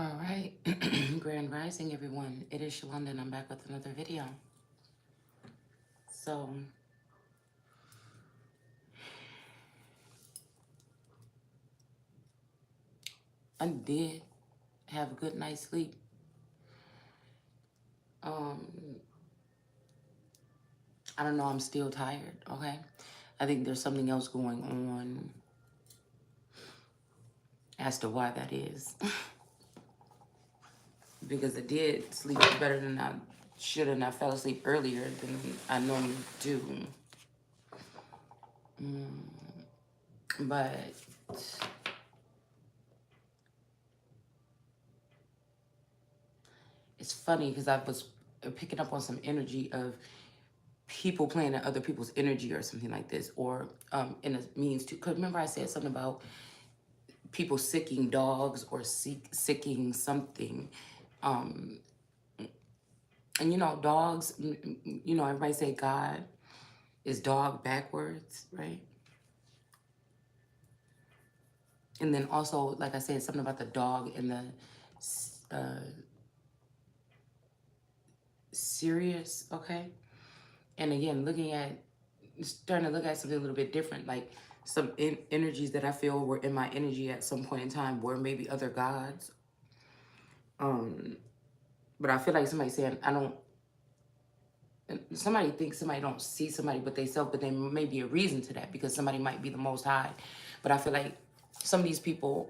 All right, Grand Rising, everyone. It is Shalonda, and I'm back with another video. So, I did have a good night's sleep. Um, I don't know, I'm still tired, okay? I think there's something else going on as to why that is. Because I did sleep better than I should, and I fell asleep earlier than I normally do. But it's funny because I was picking up on some energy of people playing at other people's energy or something like this, or in a means to, because remember I said something about people sicking dogs or sicking something. Um, and you know, dogs, you know, everybody say God is dog backwards, right? And then also, like I said, something about the dog and the serious, okay? And again, starting to look at something a little bit different, like some energies that I feel were in my energy at some point in time were maybe other gods. But I feel like somebody saying, somebody thinks somebody don't see somebody but they self, but there may be a reason to that because somebody might be the Most High. But I feel like some of these people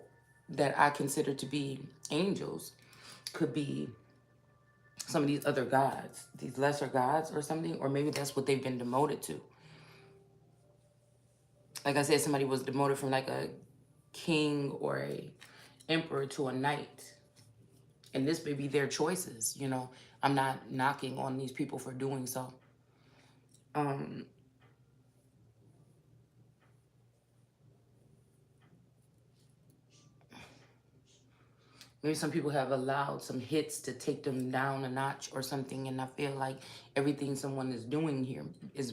that I consider to be angels could be some of these other gods, these lesser gods or something, or maybe that's what they've been demoted to. Like I said, somebody was demoted from like a king or a emperor to a knight. And this may be their choices, you know. I'm not knocking on these people for doing so. Maybe some people have allowed some hits to take them down a notch or something, and I feel like everything someone is doing here is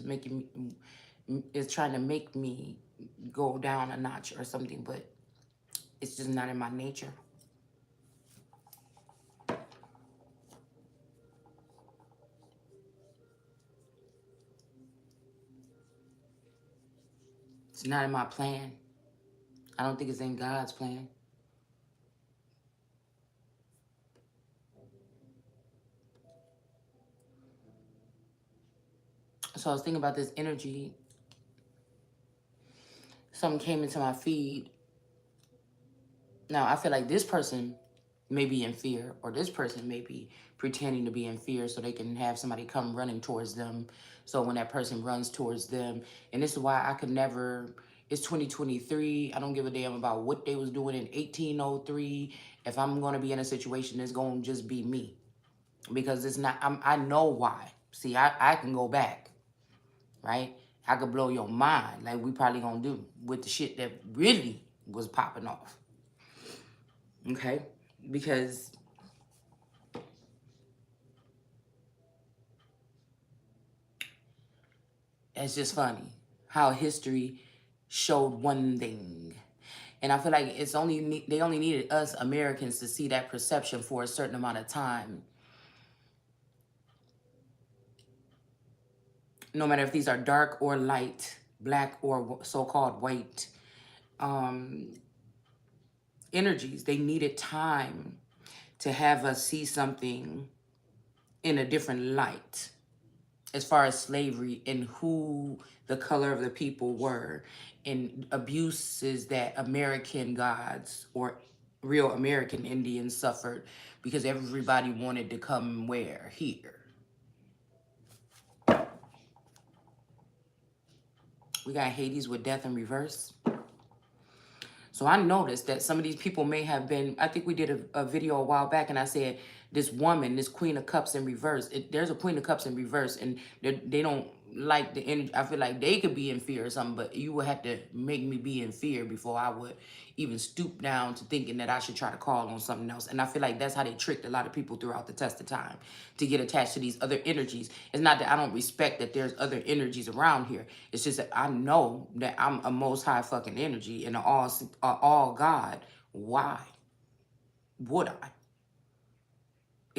trying to make me go down a notch or something, but it's just not in my nature. It's not in my plan. I don't think it's in God's plan. So I was thinking about this energy. Something came into my feed. Now, I feel like this person may be in fear, or this person may be pretending to be in fear so they can have somebody come running towards them. So when that person runs towards them, and this is why I could never, it's 2023. I don't give a damn about what they was doing in 1803. If I'm going to be in a situation, it's going to just be me. Because it's not, I know why. See, I can go back, right? I could blow your mind like we probably going to do with the shit that really was popping off. Okay? Because it's just funny how history showed one thing. And I feel like they only needed us Americans to see that perception for a certain amount of time. No matter if these are dark or light, black or so-called white energies, they needed time to have us see something in a different light as far as slavery and who the color of the people were and abuses that American gods or real American Indians suffered because everybody wanted to come where? Here. We got Hades with death in reverse. So I noticed that some of these people may have been, I think we did a video a while back and I said, this woman, this Queen of Cups in reverse, there's a Queen of Cups in reverse and they don't like the energy. I feel like they could be in fear or something, but you would have to make me be in fear before I would even stoop down to thinking that I should try to call on something else. And I feel like that's how they tricked a lot of people throughout the test of time to get attached to these other energies. It's not that I don't respect that there's other energies around here. It's just that I know that I'm a most high fucking energy and all God. Why would I?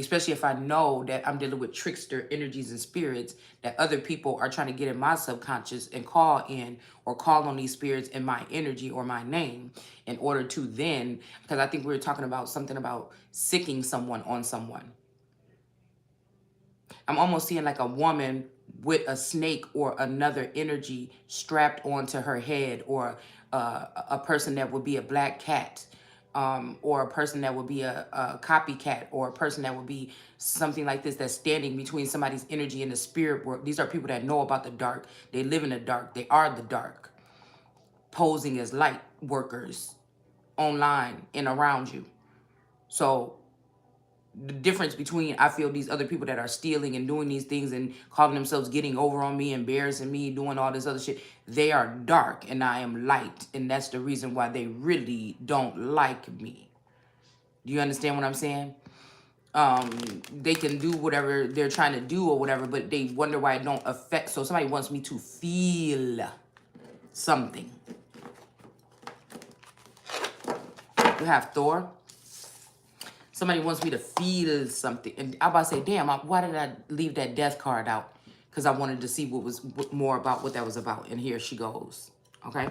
especially if I know that I'm dealing with trickster energies and spirits that other people are trying to get in my subconscious and call in or call on these spirits in my energy or my name in order to then, because I think we were talking about something about sicking someone on someone. I'm almost seeing like a woman with a snake or another energy strapped onto her head, or a person that would be a black cat, or a person that would be a copycat, or a person that would be something like this that's standing between somebody's energy and the spirit world. These are people that know about the dark. They live in the dark. They are the dark, posing as light workers online and around you. So the difference between, I feel, these other people that are stealing and doing these things and calling themselves getting over on me, embarrassing me, doing all this other shit, they are dark and I am light. And that's the reason why they really don't like me. Do you understand what I'm saying? They can do whatever they're trying to do or whatever, but they wonder why it don't affect. So somebody wants me to feel something. You have Thor. Somebody wants me to feel something. And I'm about to say, damn, why did I leave that death card out? Because I wanted to see what was more about what that was about. And here she goes. Okay?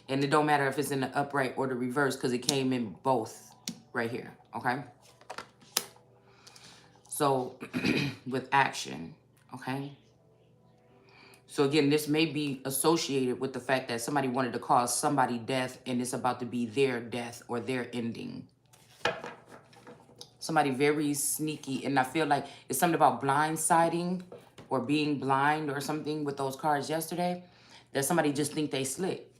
And it don't matter if it's in the upright or the reverse, because it came in both right here. Okay? So, with action. Okay? So again, this may be associated with the fact that somebody wanted to cause somebody death, and it's about to be their death or their ending. Somebody very sneaky, and I feel like it's something about blindsiding or being blind or something with those cards yesterday, that somebody just think they slick.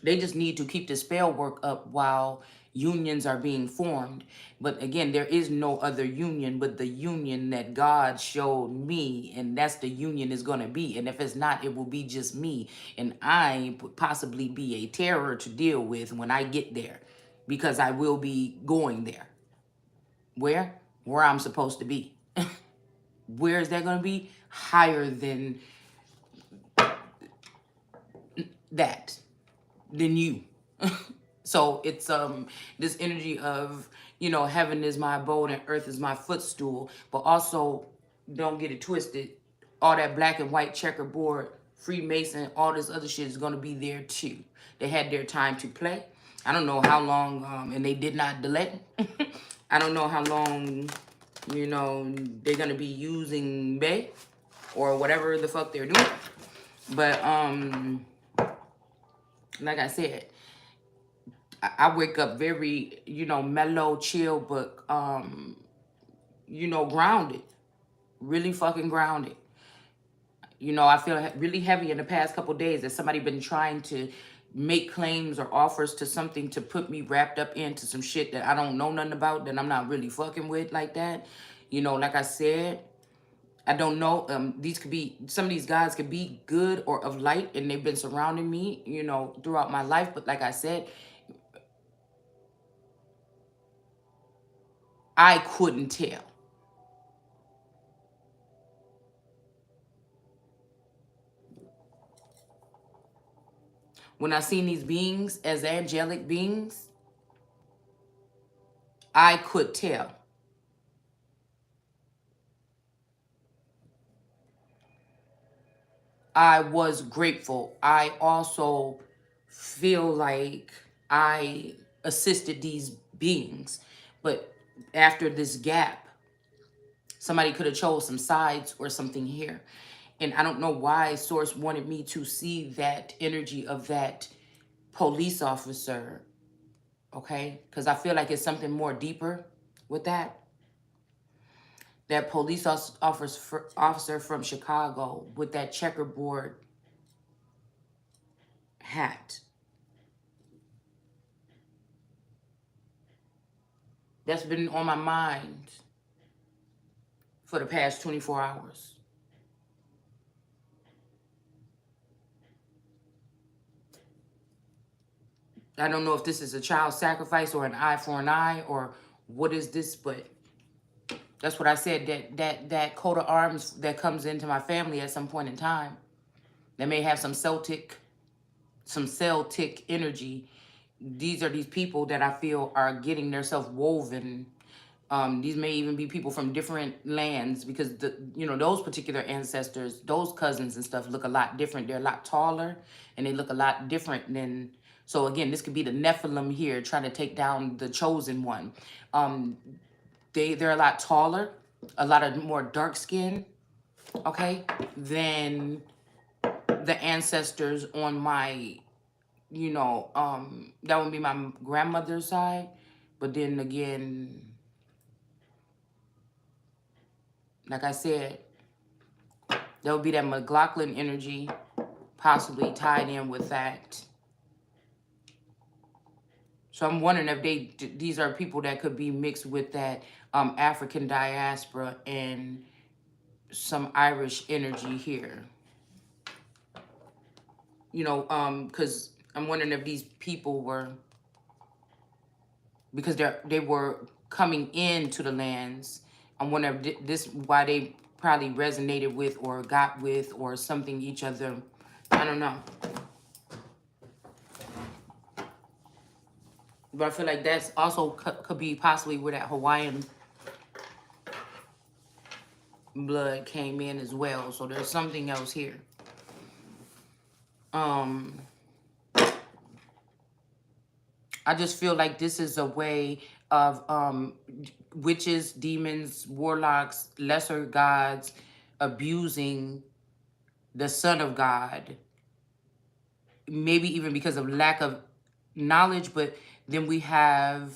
They just need to keep the spell work up while unions are being formed. But again, there is no other union but the union that God showed me, and that's the union is going to be. And if it's not, it will be just me, and I would possibly be a terror to deal with when I get there, because I will be going there. Where I'm supposed to be. Where is that going to be? Higher than that, than you. So it's this energy of, you know, heaven is my abode and earth is my footstool. But also, don't get it twisted, all that black and white checkerboard, Freemason, all this other shit is going to be there too. They had their time to play. I don't know how long, and they did not delay. I don't know how long, you know, they're going to be using Bay or whatever the fuck they're doing. But, like I said, I wake up very, you know, mellow, chill, but, you know, grounded. Really fucking grounded. You know, I feel really heavy in the past couple days that somebody been trying to make claims or offers to something to put me wrapped up into some shit that I don't know nothing about, that I'm not really fucking with like that. You know, like I said, I don't know. These could be, some of these guys could be good or of light, and they've been surrounding me, you know, throughout my life. But like I said, I couldn't tell. When I seen these beings as angelic beings, I could tell. I was grateful. I also feel like I assisted these beings. But after this gap, somebody could have chose some sides or something here. And I don't know why Source wanted me to see that energy of that police officer, okay? Because I feel like it's something more deeper with that. That police officer from Chicago with that checkerboard hat. That's been on my mind for the past 24 hours. I don't know if this is a child sacrifice or an eye for an eye or what is this, but that's what I said, that coat of arms that comes into my family at some point in time, that may have some Celtic some Celtic energy. These are these people that I feel are getting themselves woven. These may even be people from different lands, because those particular ancestors, those cousins and stuff, look a lot different. They're a lot taller, and they look a lot different than. So again, this could be the Nephilim here trying to take down the chosen one. They're a lot taller, a lot of more dark skin, okay, than the ancestors on my, that would be my grandmother's side. But then again, like I said, there would be that McLaughlin energy possibly tied in with that. So I'm wondering if these are people that could be mixed with that African diaspora and some Irish energy here. Because I'm wondering if these people were, because they were coming into the lands. I'm wondering if this why they probably resonated with or got with or something each other. I don't know. But I feel like that's also could be possibly where that Hawaiian blood came in as well. So there's something else here. I just feel like this is a way of witches, demons, warlocks, lesser gods abusing the Son of God. Maybe even because of lack of knowledge, but then we have,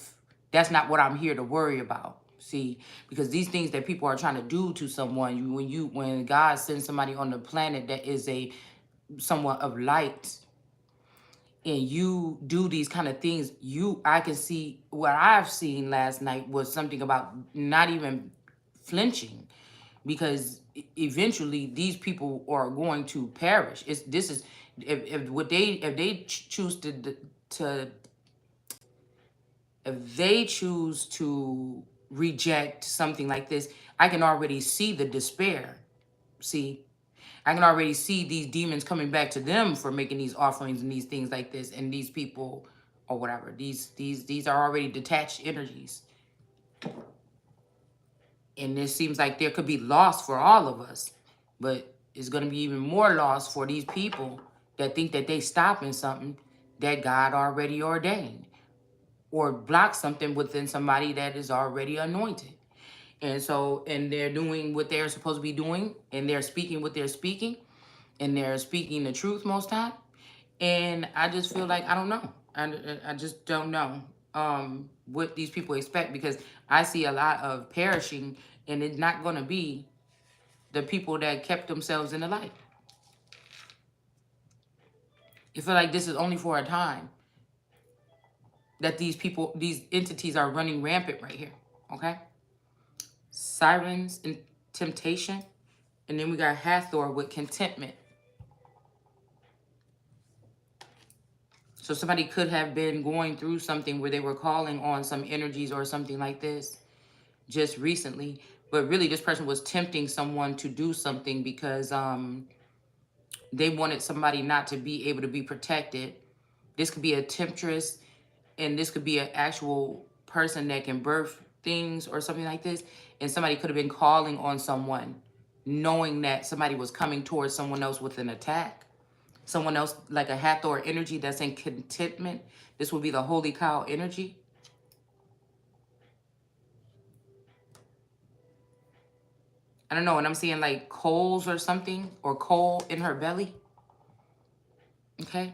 that's not what I'm here to worry about. See, because these things that people are trying to do to someone, when God sends somebody on the planet that is a somewhat of light, and you do these kind of things, I can see what I've seen last night was something about not even flinching, because eventually these people are going to perish. If they choose if they choose to reject something like this, I can already see the despair. See, I can already see these demons coming back to them for making these offerings and these things like this, and these people or whatever. These are already detached energies. And it seems like there could be loss for all of us, but it's going to be even more loss for these people that think that they stopping something that God already ordained, or block something within somebody that is already anointed. And so, and they're doing what they're supposed to be doing, and they're speaking what they're speaking, and they're speaking the truth most time. And I just feel like, I don't know. I just don't know what these people expect, because I see a lot of perishing, and it's not going to be the people that kept themselves in the light. I feel like this is only for a time that these entities are running rampant right here. Okay? Sirens and temptation. And then we got Hathor with contentment. So somebody could have been going through something where they were calling on some energies or something like this just recently. But really, this person was tempting someone to do something because they wanted somebody not to be able to be protected. This could be a temptress, and this could be an actual person that can birth things or something like this. And somebody could have been calling on someone, knowing that somebody was coming towards someone else with an attack. Someone else, like a Hathor energy that's in contentment. This would be the holy cow energy. I don't know, and I'm seeing like coals or something, or coal in her belly. Okay?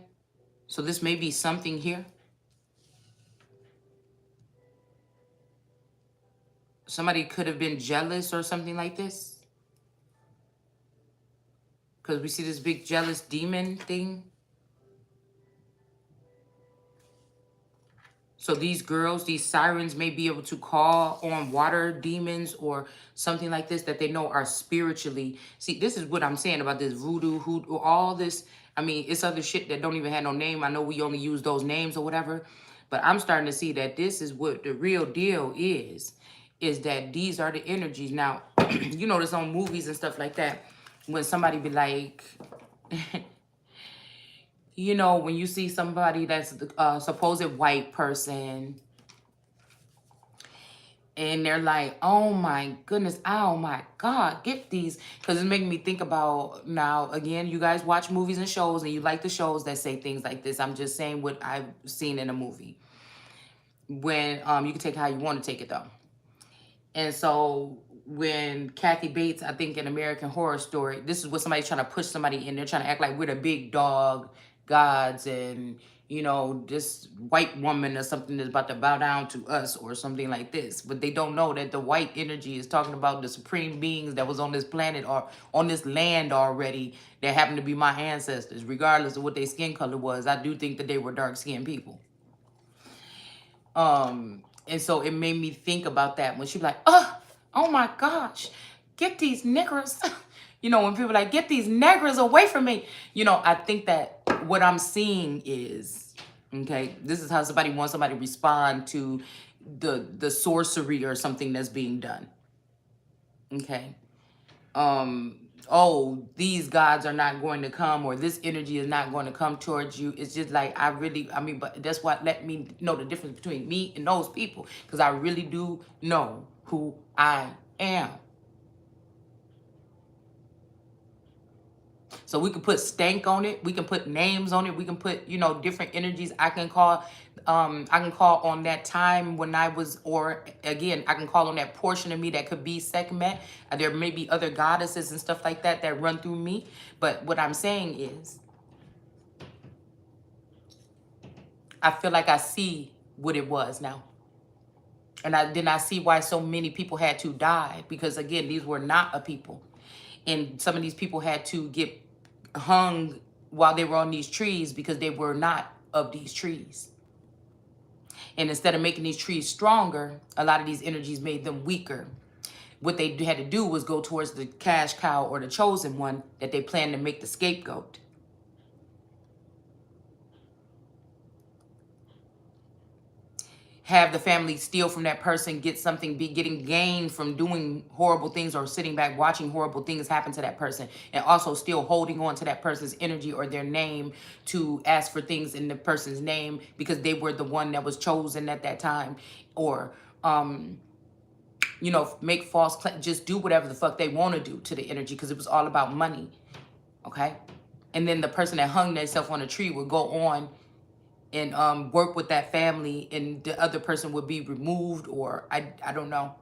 So this may be something here. Somebody could have been jealous or something like this. Because we see this big jealous demon thing. So these girls, these sirens may be able to call on water demons or something like this that they know are spiritually. See, this is what I'm saying about this voodoo, hoodoo, all this. I mean, it's other shit that don't even have no name. I know we only use those names or whatever. But I'm starting to see that this is what the real deal is that these are the energies. Now, you notice on movies and stuff like that, when somebody be like, you know, when you see somebody that's a supposed white person, and they're like, oh my goodness, oh my God, get these. Because it's making me think about, now, again, you guys watch movies and shows, and you like the shows that say things like this. I'm just saying what I've seen in a movie. When, you can take it how you want to take it, though. And so when Kathy Bates, I think in American Horror Story, this is what somebody's trying to push somebody in. They're trying to act like we're the big dog gods, and, you know, this white woman or something is about to bow down to us or something like this. But they don't know that the white energy is talking about the supreme beings that was on this planet or on this land already that happened to be my ancestors, regardless of what their skin color was. I do think that they were dark-skinned people. And so it made me think about that when she was like, oh my gosh, get these niggers. You know, when people are like, get these niggers away from me. You know, I think that what I'm seeing is, okay, this is how somebody wants somebody to respond to the sorcery or something that's being done. Okay. Oh, these gods are not going to come, or this energy is not going to come towards you. It's just like, I mean, but that's what let me know the difference between me and those people, because I really do know who I am. So we can put stank on it. We can put names on it. We can put, you know, different energies. I can call on that time when I was, or again, I can call on that portion of me that could be Sekhmet. There may be other goddesses and stuff like that that run through me. But what I'm saying is, I feel like I see what it was now. And then I see why so many people had to die. Because again, these were not a people. And some of these people had to get hung while they were on these trees because they were not of these trees. And instead of making these trees stronger, a lot of these energies made them weaker. What they had to do was go towards the cash cow or the chosen one that they planned to make the scapegoat. Have the family steal from that person, get something, be getting gain from doing horrible things or sitting back watching horrible things happen to that person, and also still holding on to that person's energy or their name to ask for things in the person's name because they were the one that was chosen at that time, or you know, make false claims, just do whatever the fuck they want to do to the energy because it was all about money. Okay. And then the person that hung themselves on a tree would go on and work with that family, and the other person would be removed, or I don't know.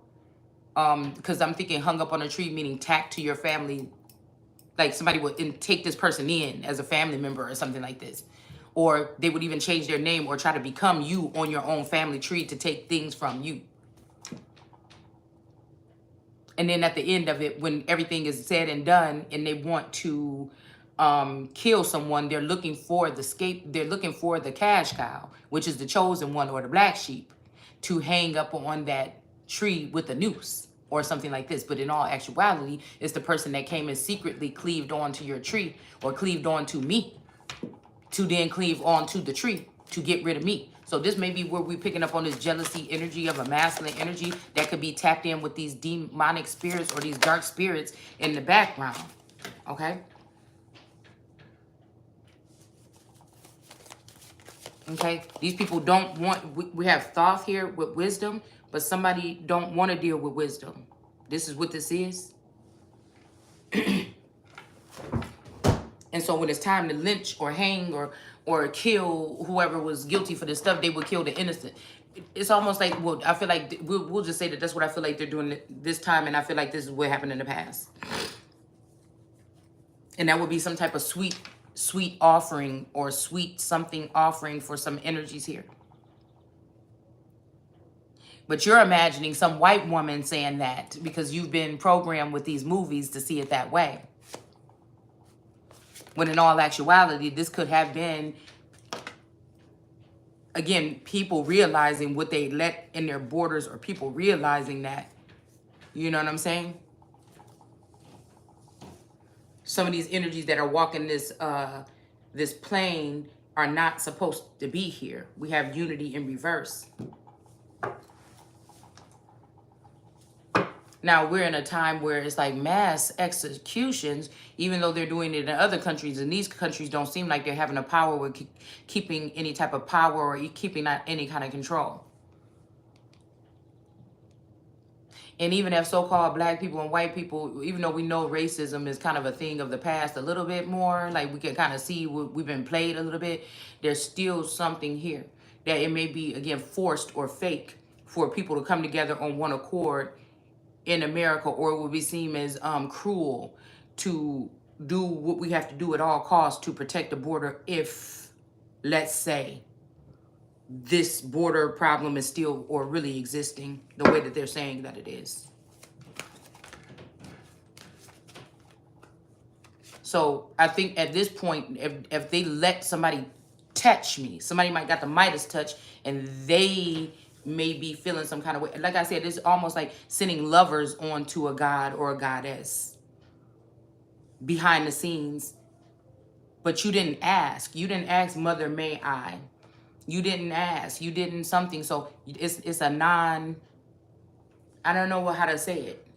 Because I'm thinking hung up on a tree, meaning tacked to your family. Like somebody would take this person in as a family member or something like this. Or they would even change their name or try to become you on your own family tree to take things from you. And then at the end of it, when everything is said and done and they want to kill someone, they're looking for they're looking for the cash cow, which is the chosen one or the black sheep, to hang up on that tree with a noose or something like this. But in all actuality, it's the person that came and secretly cleaved onto your tree or cleaved onto me to then cleave onto the tree to get rid of me. So this may be where we're picking up on this jealousy energy of a masculine energy that could be tapped in with these demonic spirits or these dark spirits in the background. Okay? Okay, these people don't want, we have Thoth here with wisdom, but somebody don't want to deal with wisdom. This is what this is. And so when it's time to lynch or hang or kill whoever was guilty for this stuff, they would kill the innocent. It's almost like, well, I feel like we'll just say that that's what I feel like they're doing this time, and I feel like this is what happened in the past. And that would be some type of sweet offering or sweet something offering for some energies here. But you're imagining some white woman saying that because you've been programmed with these movies to see it that way. When in all actuality, this could have been, again, people realizing what they let in their borders, or people realizing that, you know what I'm saying? Some of these energies that are walking this this plane are not supposed to be here. We have unity in reverse. Now we're in a time where it's like mass executions, even though they're doing it in other countries, and these countries don't seem like they're having a power with keeping any type of power or keeping any kind of control. And even if so-called black people and white people, even though we know racism is kind of a thing of the past a little bit more, like we can kind of see we've been played a little bit, there's still something here that it may be, again, forced or fake for people to come together on one accord in America, or it would be seen as cruel to do what we have to do at all costs to protect the border if, let's say, this border problem is still or really existing the way that they're saying that it is. So I think at this point, if they let somebody touch me, somebody might got the Midas touch, and they may be feeling some kind of way. Like I said, it's almost like sending lovers onto a god or a goddess behind the scenes. But you didn't ask. You didn't ask, Mother, may I? You didn't ask. You didn't something. So it's a non, I don't know how to say it.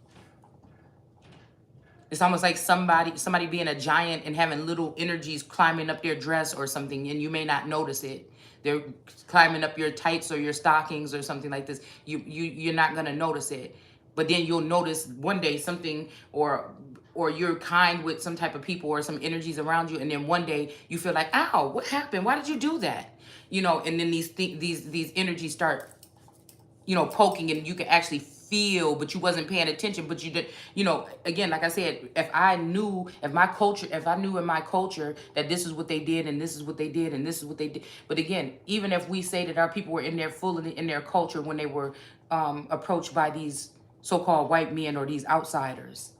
It's almost like somebody being a giant and having little energies climbing up their dress or something, and you may not notice it. They're climbing up your tights or your stockings or something like this. You're not gonna notice it, but then you'll notice one day something, or you're kind with some type of people or some energies around you, and then one day you feel like, ow, what happened? Why did you do that? You know, and then these energies start, you know, poking, and you can actually feel, but you wasn't paying attention, but you did, you know, again, like I said, if I knew in my culture that this is what they did, and this is what they did, and this is what they did. But again, even if we say that our people were in their fully in their culture when they were approached by these so-called white men or these outsiders,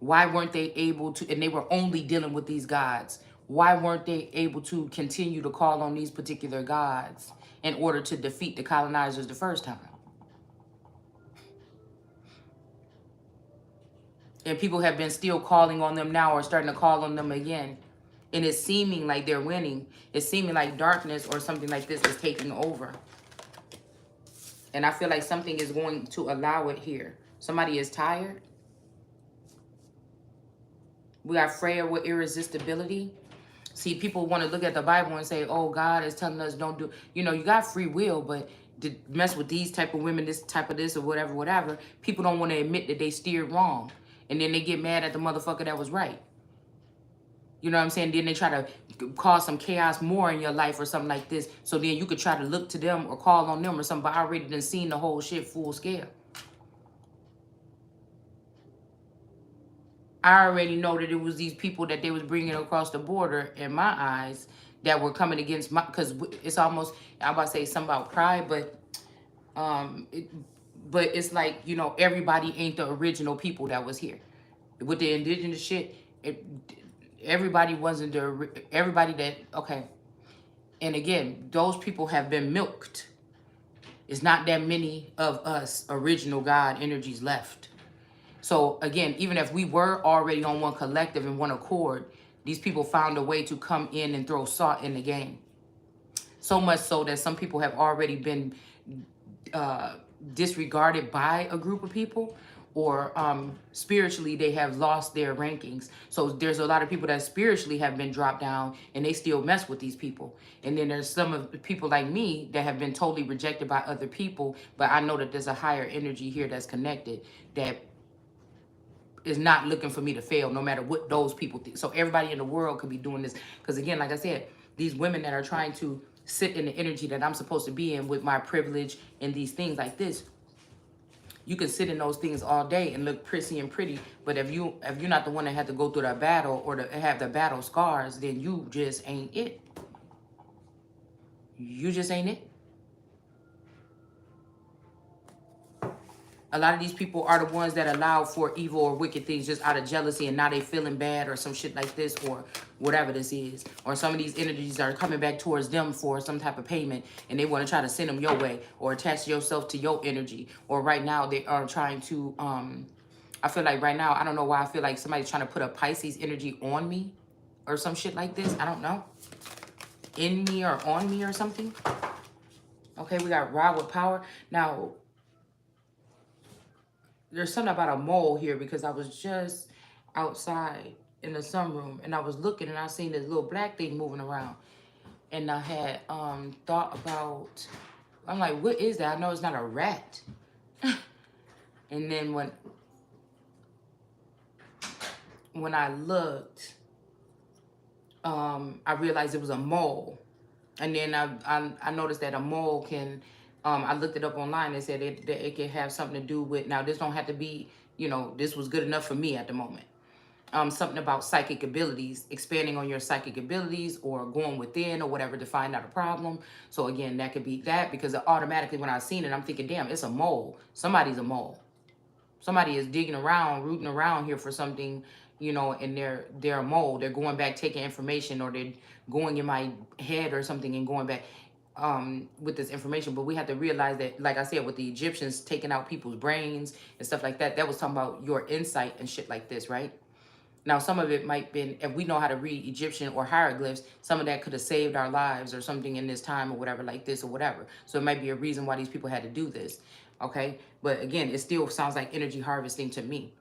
why weren't they able to, and they were only dealing with these gods, why weren't they able to continue to call on these particular gods in order to defeat the colonizers the first time? And people have been still calling on them now, or starting to call on them again. And it's seeming like they're winning. It's seeming like darkness or something like this is taking over. And I feel like something is going to allow it here. Somebody is tired. We got Freya with irresistibility. See, people want to look at the Bible and say, oh, God is telling us don't do, you know, you got free will, but to mess with these type of women, this type of this or whatever, people don't want to admit that they steered wrong. And then they get mad at the motherfucker that was right. You know what I'm saying? Then they try to cause some chaos more in your life or something like this. So then you could try to look to them or call on them or something, but I already done seen the whole shit full scale. I already know that it was these people that they was bringing across the border, in my eyes, that were coming against my, because it's almost, I'm about to say something about pride, but but it's like, you know, everybody ain't the original people that was here. With the indigenous shit, everybody wasn't everybody that, okay. And again, those people have been milked. It's not that many of us original God energies left. So again, even if we were already on one collective and one accord, these people found a way to come in and throw salt in the game. So much so that some people have already been disregarded by a group of people, or spiritually they have lost their rankings. So there's a lot of people that spiritually have been dropped down, and they still mess with these people. And then there's some of the people like me that have been totally rejected by other people, but I know that there's a higher energy here that's connected that is not looking for me to fail, no matter what those people think. So everybody in the world could be doing this. Because again, like I said, these women that are trying to sit in the energy that I'm supposed to be in with my privilege and these things like this, you can sit in those things all day and look prissy and pretty, but if you're not the one that had to go through that battle or to have the battle scars, then you just ain't it. You just ain't it. A lot of these people are the ones that allow for evil or wicked things just out of jealousy, and now they feeling bad or some shit like this or whatever this is. Or some of these energies are coming back towards them for some type of payment, and they want to try to send them your way or attach yourself to your energy. Or right now they are trying to, I feel like right now, I don't know why I feel like somebody's trying to put a Pisces energy on me or some shit like this. I don't know. In me or on me or something. Okay, we got Ra with power. Now, there's something about a mole here because I was just outside in the sunroom and I was looking and I seen this little black thing moving around. And I had thought about, I'm like, what is that? I know it's not a rat. And then when I looked, I realized it was a mole. And then I noticed that a mole can, I looked it up online and said that it can have something to do with, now this don't have to be, you know, this was good enough for me at the moment. Something about psychic abilities, expanding on your psychic abilities or going within or whatever to find out a problem. So again, that could be that, because automatically when I seen it, I'm thinking, damn, it's a mole. Somebody's a mole. Somebody is digging around, rooting around here for something, you know, and they're a mole. They're going back, taking information, or they're going in my head or something and going back with this information. But we have to realize that, like I said, with the Egyptians taking out people's brains and stuff like that, that was talking about your insight and shit like this, right? Now, some of it might been, if we know how to read Egyptian or hieroglyphs, some of that could have saved our lives or something in this time or whatever, like this or whatever. So it might be a reason why these people had to do this, okay? But again, it still sounds like energy harvesting to me.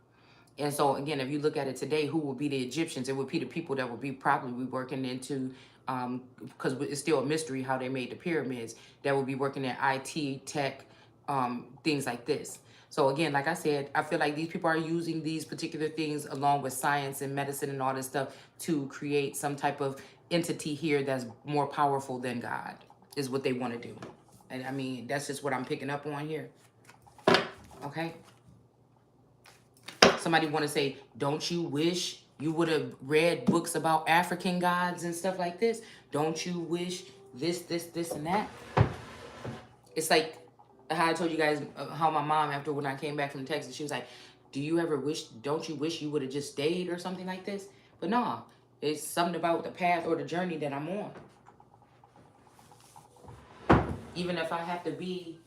And so again, if you look at it today, who would be the Egyptians? It would be the people that would be probably working into, because it's still a mystery how they made the pyramids, that would be working in IT, tech, things like this. So again, like I said, I feel like these people are using these particular things along with science and medicine and all this stuff to create some type of entity here that's more powerful than God, is what they want to do. And I mean, that's just what I'm picking up on here. Okay. Somebody want to say, don't you wish you would have read books about African gods and stuff like this? Don't you wish this, and that? It's like how I told you guys how my mom, after when I came back from Texas, she was like, do you ever wish, don't you wish you would have just stayed or something like this? But no, it's something about the path or the journey that I'm on. Even if I have to be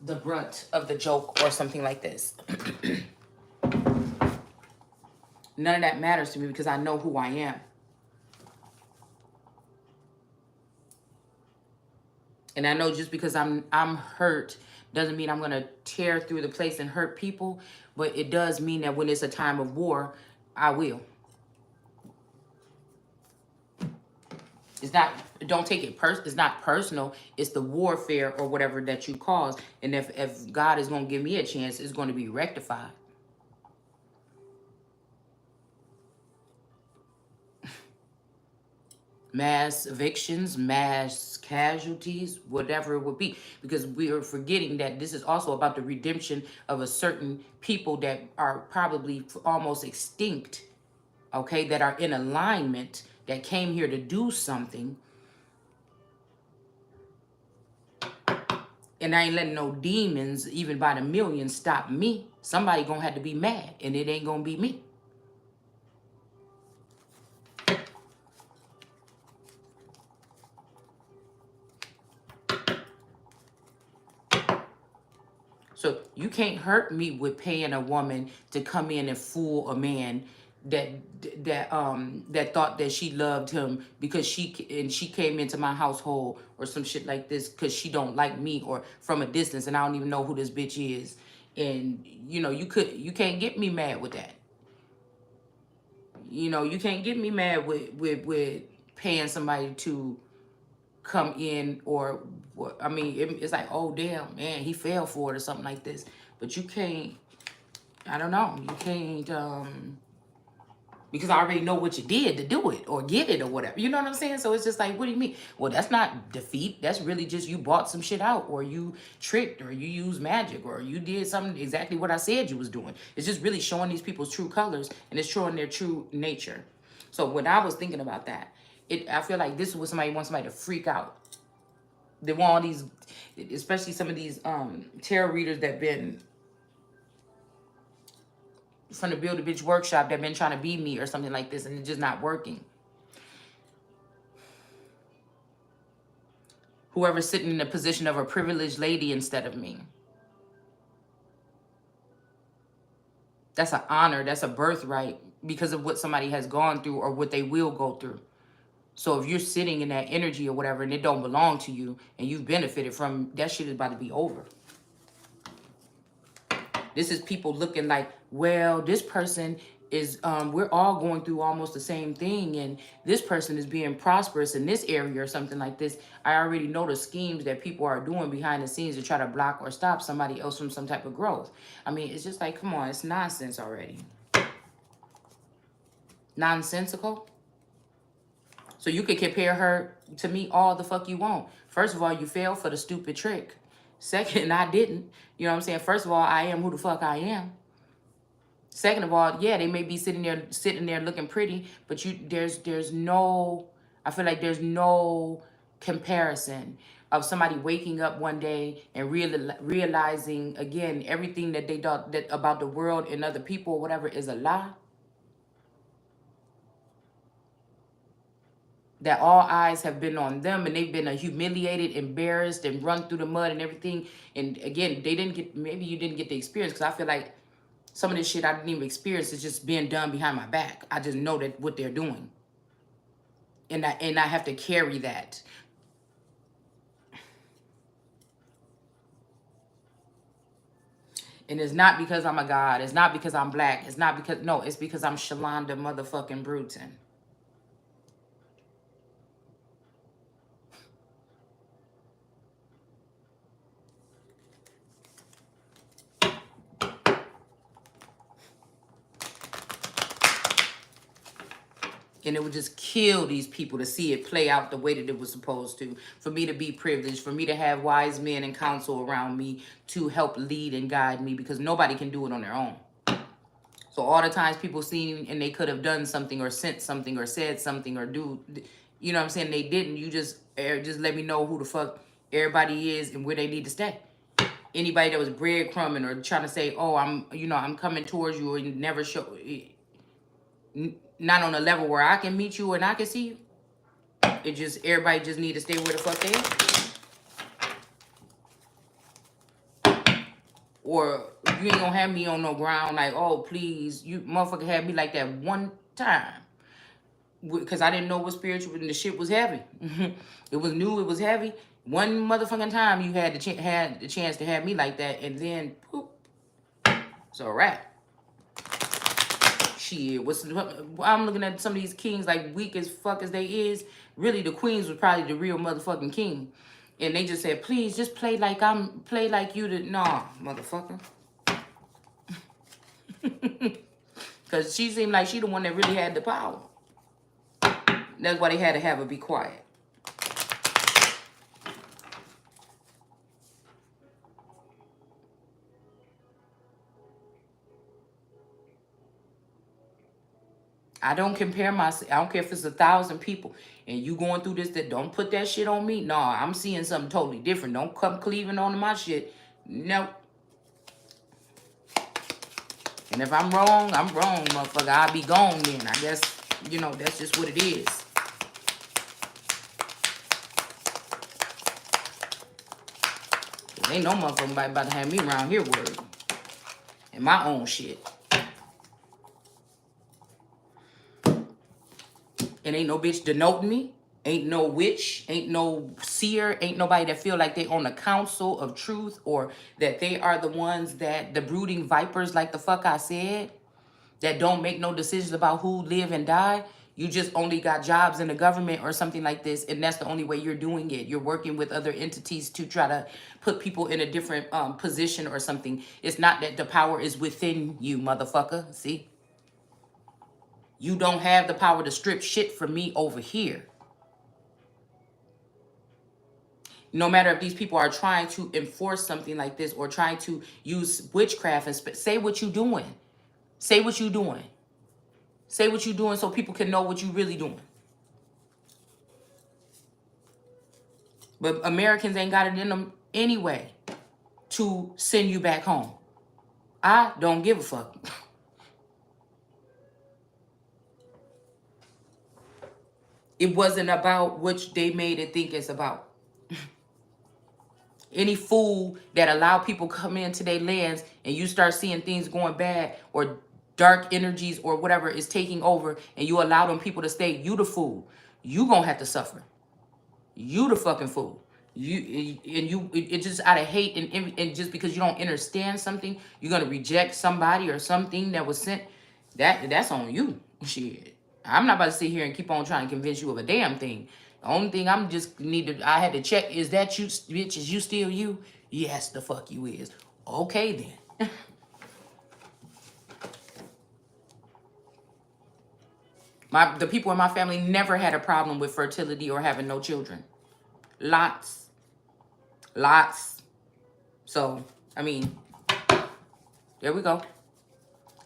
the brunt of the joke or something like this. None of that matters to me because I know who I am. And I know just because I'm hurt doesn't mean I'm going to tear through the place and hurt people. But it does mean that when it's a time of war, I will. It's not, don't take it it's not personal. It's the warfare or whatever that you cause. And if God is going to give me a chance, it's going to be rectified. Mass evictions, mass casualties, whatever it would be. Because we are forgetting that this is also about the redemption of a certain people that are probably almost extinct, okay, that are in alignment, that came here to do something. And I ain't letting no demons, even by the millions, stop me. Somebody gonna have to be mad, and it ain't gonna be me. So you can't hurt me with paying a woman to come in and fool a man that thought that she loved him because she came into my household or some shit like this because she don't like me, or from a distance, and I don't even know who this bitch is. And you know, you can't get me mad with that. You know, you can't get me mad with paying somebody to come in, or I mean, it's like, oh damn, man, he fell for it or something like this. But you can't, I don't know, you can't, because I already know what you did to do it or get it or whatever. You know what I'm saying? So it's just like, what do you mean? Well, that's not defeat. That's really just you bought some shit out, or you tricked, or you used magic, or you did something exactly what I said you was doing. It's just really showing these people's true colors, and it's showing their true nature. So when I was thinking about that, I feel like this is what somebody wants somebody to freak out. They want all these, especially some of these tarot readers that been from the Build a Bitch workshop that been trying to be me or something like this, and it's just not working. Whoever's sitting in the position of a privileged lady instead of me. That's an honor. That's a birthright because of what somebody has gone through or what they will go through. So if you're sitting in that energy or whatever and it don't belong to you and you've benefited from, that shit is about to be over. This is people looking like, well, this person is, we're all going through almost the same thing, and this person is being prosperous in this area or something like this. I already know the schemes that people are doing behind the scenes to try to block or stop somebody else from some type of growth. I mean, it's just like, come on, it's nonsense already. Nonsensical. So you could compare her to me all the fuck you want. First of all, you fell for the stupid trick. Second, I didn't. You know what I'm saying? First of all, I am who the fuck I am. Second of all, yeah, they may be sitting there looking pretty, but there's no, I feel like there's no comparison of somebody waking up one day and realizing again everything that they thought that about the world and other people or whatever is a lie. That all eyes have been on them and they've been humiliated, embarrassed, and run through the mud and everything. And again, they didn't get, maybe you didn't get the experience, because I feel like some of this shit I didn't even experience. It's just being done behind my back. I just know that what they're doing. And I have to carry that. And it's not because I'm a god. It's not because I'm black. It's not because, no, it's because I'm Shalonda motherfucking Bruton. And it would just kill these people to see it play out the way that it was supposed to. For me to be privileged, for me to have wise men and counsel around me to help lead and guide me, because nobody can do it on their own. So all the times people seen and they could have done something or sent something or said something or do, you know what I'm saying, they didn't. You just let me know who the fuck everybody is and where they need to stay. Anybody that was breadcrumbing or trying to say, oh, I'm coming towards you, or never show, not on a level where I can meet you and I can see you. It just, everybody just need to stay where the fuck they at. Or you ain't gonna have me on no ground like, oh, please. You motherfucker had me like that one time. Because I didn't know what spiritual, and the shit was heavy. It was new, it was heavy. One motherfucking time you had the chance to have me like that, and then, poop. It's a wrap. Shit, I'm looking at some of these kings like weak as fuck as they is. Really, the queens was probably the real motherfucking king. And they just said, please, just play like you. Nah, motherfucker. Because she seemed like she the one that really had the power. That's why they had to have her be quiet. I don't compare myself. I don't care if it's 1,000 people and you going through this, that don't put that shit on me. No, I'm seeing something totally different. Don't come cleaving on my shit. No. And if I'm wrong, motherfucker. I'll be gone then. I guess, that's just what it is. Ain't no motherfucker about to have me around here worried. And my own shit. And ain't no bitch denoting me. Ain't no witch. Ain't no seer. Ain't nobody that feel like they on the council of truth, or that they are the ones that the brooding vipers, like the fuck I said, that don't make no decisions about who live and die. You just only got jobs in the government or something like this, and that's the only way you're doing it. You're working with other entities to try to put people in a different position or something. It's not that the power is within you, motherfucker. See? You don't have the power to strip shit from me over here. No matter if these people are trying to enforce something like this or trying to use witchcraft, and say what you doing. Say what you doing. Say what you doing so people can know what you really doing. But Americans ain't got it in them anyway to send you back home. I don't give a fuck. It wasn't about what they made it think it's about. Any fool that allow people come into their lands and you start seeing things going bad, or dark energies or whatever is taking over, and you allow them people to stay, you the fool. You gonna have to suffer. You the fucking fool. It just out of hate and and just because you don't understand something, you're gonna reject somebody or something that was sent. That's on you. Shit. I'm not about to sit here and keep on trying to convince you of a damn thing. The only thing I'm just need to I had to check is that you bitch, is you still you? Yes, the fuck you is. Okay then. The people in my family never had a problem with fertility or having no children. Lots. Lots. So, I mean, there we go.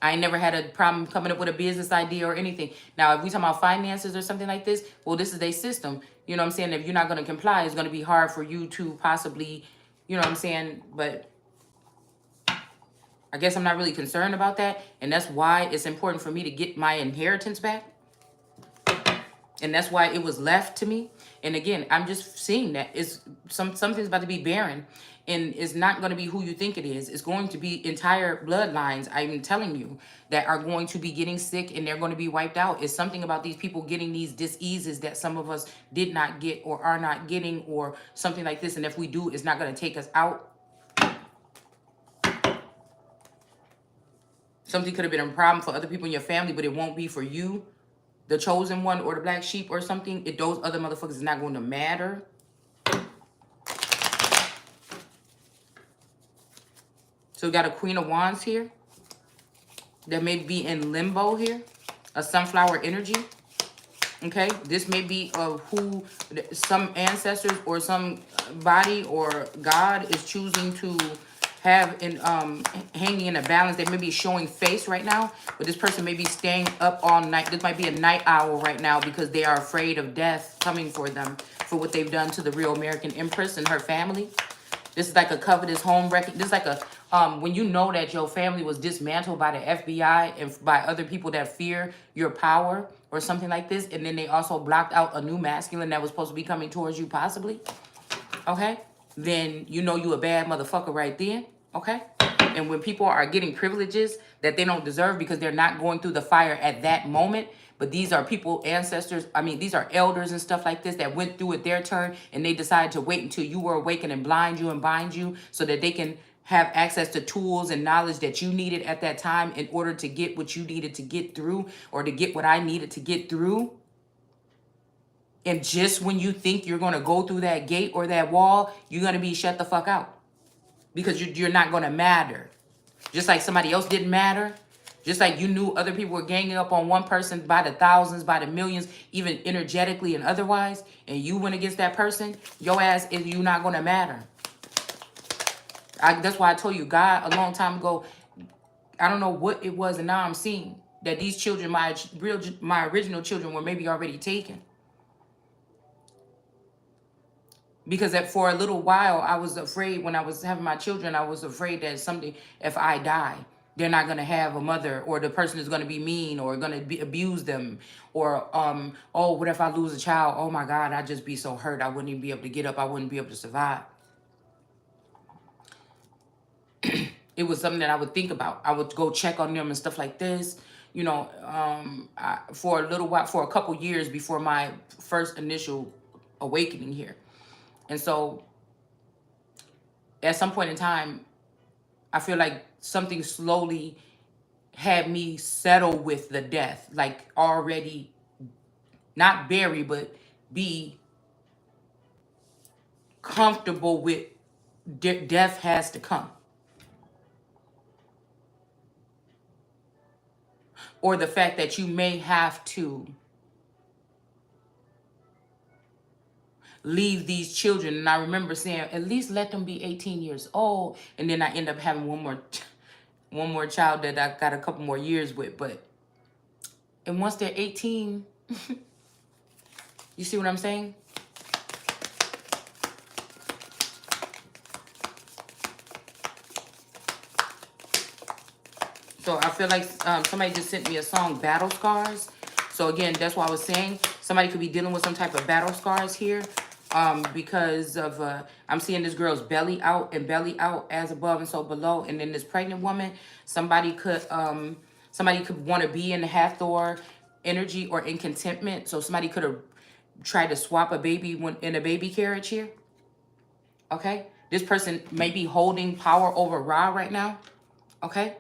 I ain't never had a problem coming up with a business idea or anything. Now, if we talk about finances or something like this, well, this is their system. You know what I'm saying? If you're not going to comply, it's going to be hard for you to possibly, you know what I'm saying? But I guess I'm not really concerned about that. And that's why it's important for me to get my inheritance back. And that's why it was left to me. And again, I'm just seeing that it's something's about to be barren, and it's not going to be who you think it is. It's going to be entire bloodlines, I'm telling you, that are going to be getting sick and they're going to be wiped out. It's something about these people getting these diseases that some of us did not get or are not getting or something like this. And if we do, it's not going to take us out. Something could have been a problem for other people in your family, but it won't be for you, the chosen one or the black sheep or something. Those other motherfuckers is not going to matter. So we got a Queen of Wands here that may be in limbo here, a sunflower energy. Okay, this may be of who some ancestors or some body or God is choosing to have in hanging in a balance. They may be showing face right now, but this person may be staying up all night. This might be a night owl right now because they are afraid of death coming for them for what they've done to the real American Empress and her family. This is like a covetous home wrecking. This is like a when you know that your family was dismantled by the FBI and by other people that fear your power or something like this, and then they also blocked out a new masculine that was supposed to be coming towards you possibly. Okay, then you know you a bad motherfucker right then. Okay, and when people are getting privileges that they don't deserve because they're not going through the fire at that moment, but these are people, ancestors, I mean, these are elders and stuff like this that went through it their turn, and they decided to wait until you were awakened and blind you and bind you so that they can have access to tools and knowledge that you needed at that time in order to get what you needed to get through or to get what I needed to get through. And just when you think you're going to go through that gate or that wall, you're going to be shut the fuck out because you're not going to matter. Just like somebody else didn't matter. Just like you knew other people were ganging up on one person by the thousands, by the millions, even energetically and otherwise, and you went against that person, your ass is you not going to matter. That's why I told you, God, a long time ago, I don't know what it was, and now I'm seeing that these children, my original children, were maybe already taken. Because for a little while, I was afraid when I was having my children, I was afraid that something, if I die, they're not going to have a mother, or the person is going to be mean or going to abuse them, or, oh, what if I lose a child? Oh my God, I'd just be so hurt. I wouldn't even be able to get up. I wouldn't be able to survive. It was something that I would think about. I would go check on them and stuff like this, you know, for a little while, for a couple years before my first initial awakening here. And so at some point in time, I feel like something slowly had me settle with the death, like already not bury, but be comfortable with death has to come. Or the fact that you may have to leave these children. And I remember saying, at least let them be 18 years old. And then I end up having one more child that I got a couple more years with. But, and once they're 18, you see what I'm saying? So I feel like somebody just sent me a song, Battle Scars. So again, that's why I was saying somebody could be dealing with some type of battle scars here. Because of I'm seeing this girl's belly out and belly out as above and so below, and then this pregnant woman, somebody could want to be in the Hathor energy or in contentment. So somebody could have tried to swap a baby in a baby carriage here. Okay? This person may be holding power over Ra right now. Okay?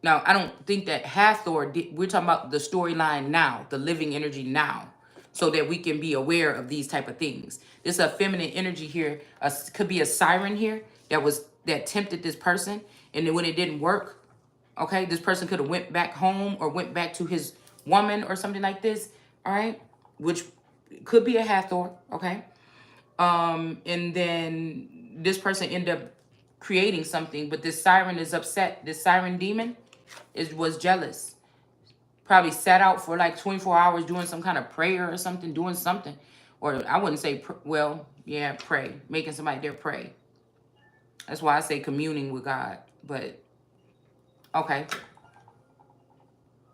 Now, I don't think that Hathor did. We're talking about the storyline now, the living energy now, so that we can be aware of these type of things. There's a feminine energy here. Could be a siren here that tempted this person, and then when it didn't work, okay, this person could have went back home or went back to his woman or something like this. All right, which could be a Hathor. Okay, and then this person ended up creating something, but this siren is upset. This siren demon was jealous. Probably sat out for like 24 hours doing some kind of prayer or something, doing something. Or I wouldn't say, well, yeah, pray. Making somebody there pray. That's why I say communing with God. But, okay.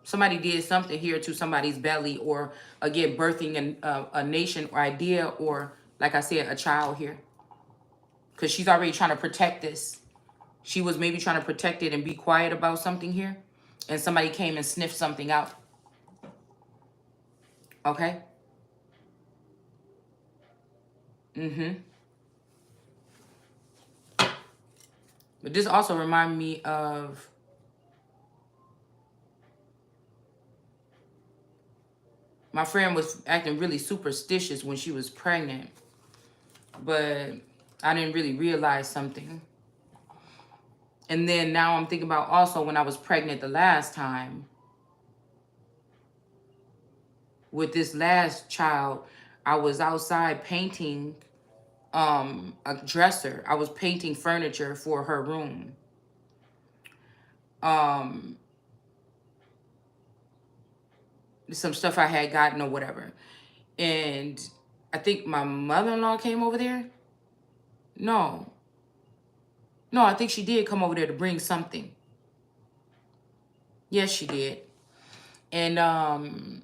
Somebody did something here to somebody's belly, or, again, birthing a nation or idea, or, like I said, a child here. Because she's already trying to protect this. She was maybe trying to protect it and be quiet about something here. And somebody came and sniffed something out. Okay? But this also reminded me of my friend was acting really superstitious when she was pregnant. But I didn't really realize something. And then now I'm thinking about also when I was pregnant the last time. With this last child, I was outside painting a dresser. I was painting furniture for her room. Some stuff I had gotten or whatever. And I think my mother-in-law came over there. No, I think she did come over there to bring something. Yes, she did. And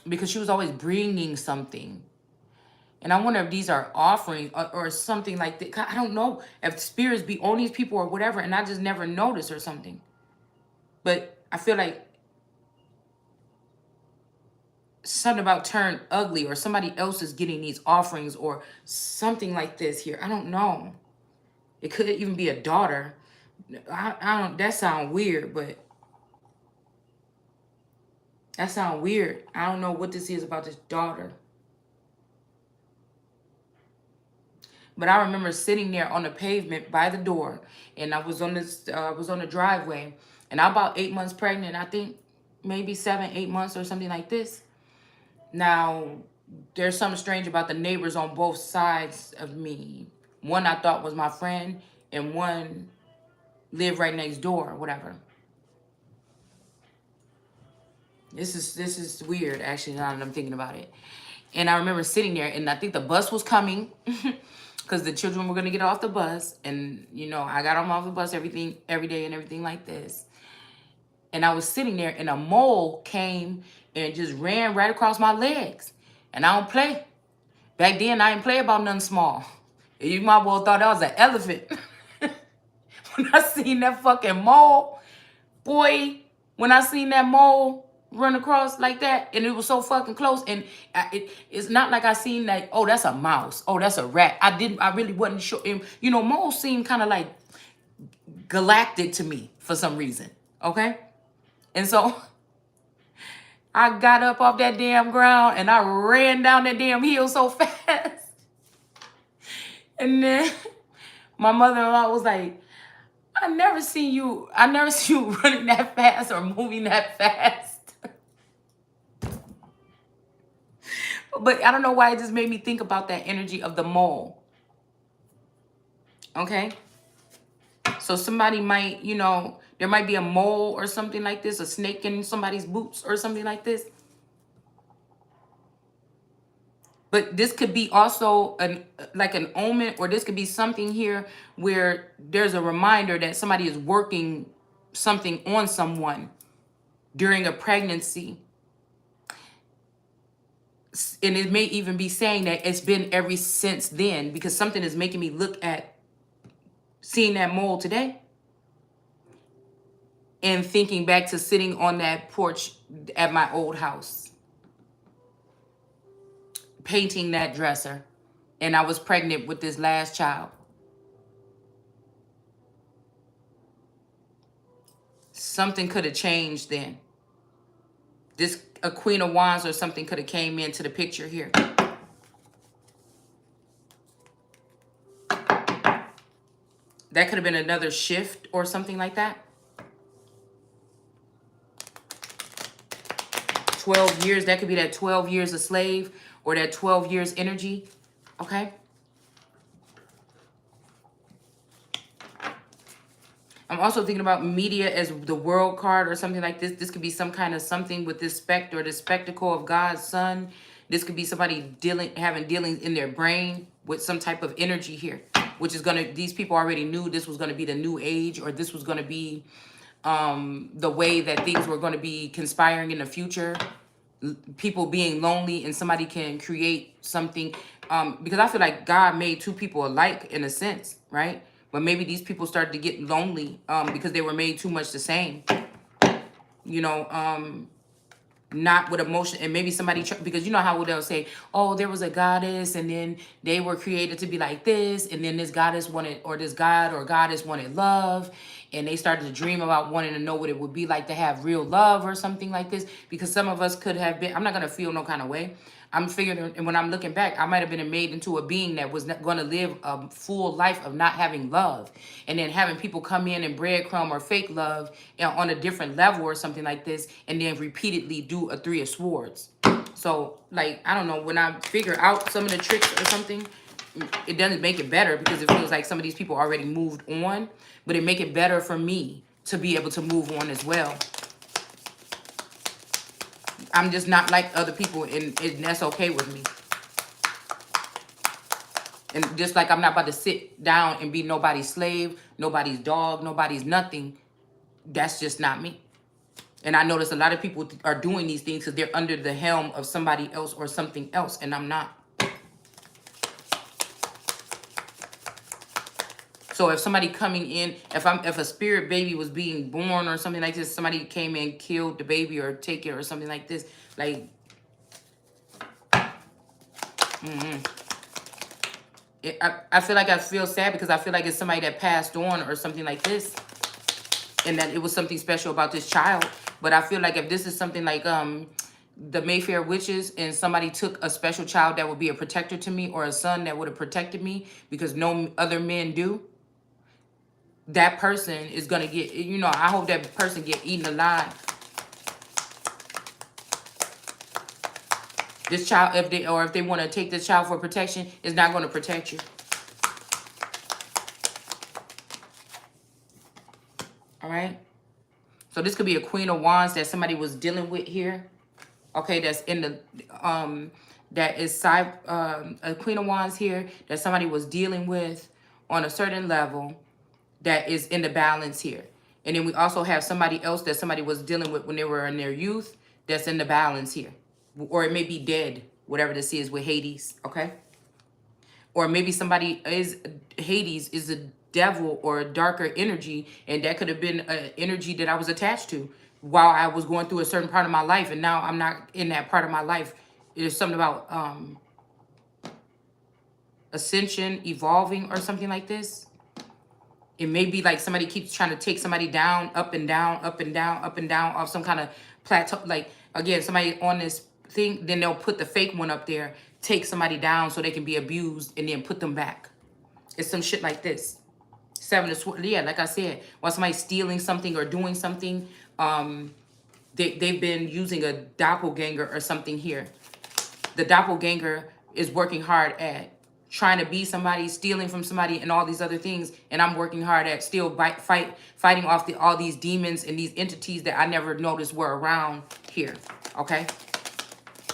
because she was always bringing something. And I wonder if these are offerings or something like that. I don't know if spirits be on these people or whatever, and I just never noticed or something. But I feel like something about turned ugly, or somebody else is getting these offerings or something like this here. I don't know. It could even be a daughter. I don't, that sounds weird, but that sounds weird. I don't know what this is about this daughter. But I remember sitting there on the pavement by the door, and I was on the driveway, and I'm about 8 months pregnant. I think maybe 7, 8 months or something like this. Now, there's something strange about the neighbors on both sides of me. One I thought was my friend, and one lived right next door, or whatever. This is weird, actually, now that I'm thinking about it. And I remember sitting there, and I think the bus was coming because the children were going to get off the bus. And, you know, I got them off the bus every day and everything like this. And I was sitting there, and a mole came and just ran right across my legs. And I don't play. Back then, I didn't play about nothing small. You might well thought that was an elephant. When I seen that fucking mole, boy, when I seen that mole run across like that, and it was so fucking close, and it's not like I seen like, oh, that's a mouse, oh, that's a rat. I really wasn't sure. And, you know, moles seem kind of like galactic to me for some reason, okay? And so I got up off that damn ground, and I ran down that damn hill so fast. And then my mother-in-law was like, I never see you running that fast or moving that fast. But I don't know why it just made me think about that energy of the mole. Okay? So somebody might, you know, there might be a mole or something like this, a snake in somebody's boots or something like this. But this could be also like an omen, or this could be something here where there's a reminder that somebody is working something on someone during a pregnancy. And it may even be saying that it's been ever since then, because something is making me look at seeing that mole today and thinking back to sitting on that porch at my old house, painting that dresser. and I was pregnant with this last child. Something could have changed then. This, a Queen of Wands or something could have came into the picture here. That could have been another shift or something like that. 12 years, that could be that 12 years a slave or that 12 years energy, okay? I'm also thinking about media as the world card or something like this. This could be some kind of something with this specter or the spectacle of God's son. This could be somebody having dealings in their brain with some type of energy here, which is gonna, these people already knew this was gonna be the new age, or this was gonna be the way that things were gonna be conspiring in the future. People being lonely and somebody can create something, because I feel like God made two people alike in a sense, right? But maybe these people started to get lonely because they were made too much the same, you know, not with emotion. And maybe somebody, because you know how they'll say, oh, there was a goddess and then they were created to be like this, and then this goddess wanted, or this god or goddess wanted love, and they started to dream about wanting to know what it would be like to have real love or something like this. Because some of us could have been, I'm not going to feel no kind of way, I'm figuring, and when I'm looking back, I might have been made into a being that was not going to live a full life of not having love, and then having people come in and breadcrumb or fake love, you know, on a different level or something like this, and then repeatedly do a 3 of Swords. So, like, I don't know, when I figure out some of the tricks or something, it doesn't make it better, because it feels like some of these people already moved on, but it make it better for me to be able to move on as well. I'm just not like other people, and that's okay with me. And just like I'm not about to sit down and be nobody's slave, nobody's dog, nobody's nothing. That's just not me. And I notice a lot of people are doing these things because they're under the helm of somebody else or something else, and I'm not. So if somebody coming in, if a spirit baby was being born or something like this, somebody came in, killed the baby or take it or something like this, like, I feel like I feel sad because I feel like it's somebody that passed on or something like this, and that it was something special about this child. But I feel like if this is something like the Mayfair witches, and somebody took a special child that would be a protector to me, or a son that would have protected me because no other men do, that person is gonna get, you know, I hope that person get eaten alive. This child, if they want to take this child for protection, is not going to protect you. All right. So this could be a Queen of Wands that somebody was dealing with here. Okay, that's in the that is a Queen of Wands here that somebody was dealing with on a certain level, that is in the balance here. And then we also have somebody else that somebody was dealing with when they were in their youth, that's in the balance here. Or it may be dead, whatever this is with Hades, okay? Or maybe somebody is, Hades is a devil or a darker energy, and that could have been an energy that I was attached to while I was going through a certain part of my life, and now I'm not in that part of my life. There's something about ascension, evolving, or something like this. It may be like somebody keeps trying to take somebody down, up and down, up and down, up and down, off some kind of plateau. Like, again, somebody on this thing, then they'll put the fake one up there, take somebody down so they can be abused, and then put them back. It's some shit like this. 7 of Swords. Yeah, like I said, while somebody's stealing something or doing something, they've been using a doppelganger or something here. The doppelganger is working hard at trying to be somebody, stealing from somebody, and all these other things. And I'm working hard at still fighting off all these demons and these entities that I never noticed were around here. Okay?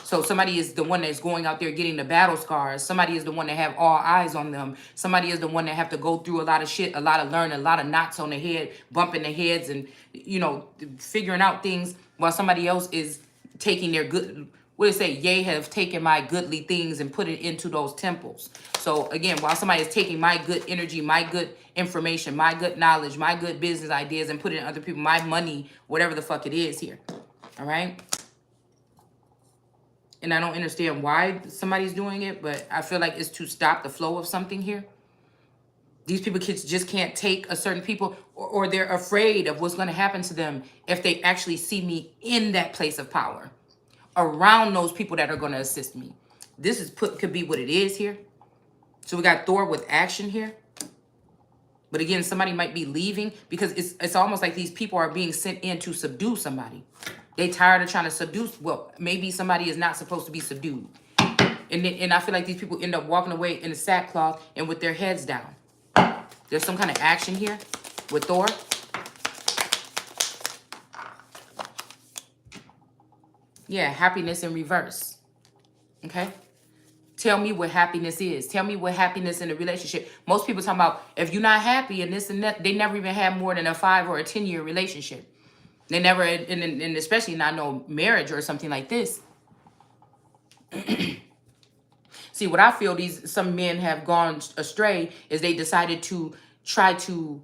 So somebody is the one that's going out there getting the battle scars. Somebody is the one that have all eyes on them. Somebody is the one that have to go through a lot of shit, a lot of learning, a lot of knots on the head, bumping their heads, and, you know, figuring out things, while somebody else is taking their good, what does it say? Yea, have taken my goodly things and put it into those temples. So again, while somebody is taking my good energy, my good information, my good knowledge, my good business ideas, and put it in other people, my money, whatever the fuck it is here. All right? And I don't understand why somebody's doing it, but I feel like it's to stop the flow of something here. These people kids just can't take a certain people, or they're afraid of what's going to happen to them if they actually see me in that place of power, around those people that are going to assist me. This is could be what it is here. So we got Thor with action here. But again, somebody might be leaving because it's almost like these people are being sent in to subdue somebody. They tired of trying to subdue. Well, maybe somebody is not supposed to be subdued. And I feel like these people end up walking away in a sackcloth and with their heads down. There's some kind of action here with Thor. Yeah, happiness in reverse. Okay? Tell me what happiness is. Tell me what happiness in a relationship. Most people talking about if you're not happy and this and that, they never even had more than a 5 or a 10-year relationship. They never, and especially not no marriage or something like this. See, what I feel some men have gone astray is they decided to try to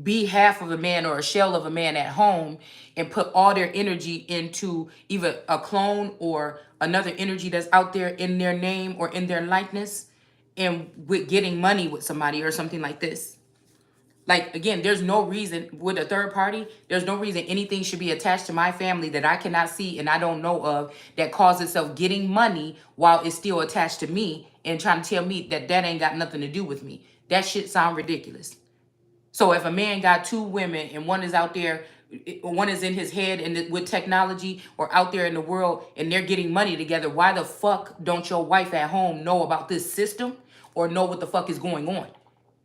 be half of a man or a shell of a man at home and put all their energy into either a clone or another energy that's out there in their name or in their likeness, and with getting money with somebody or something like this. Like, again, there's no reason with a third party, there's no reason anything should be attached to my family that I cannot see and I don't know of that calls itself getting money while it's still attached to me and trying to tell me that ain't got nothing to do with me. That shit sound ridiculous. So if a man got 2 women and one is out there, one is in his head and with technology or out there in the world and they're getting money together, why the fuck don't your wife at home know about this system or know what the fuck is going on?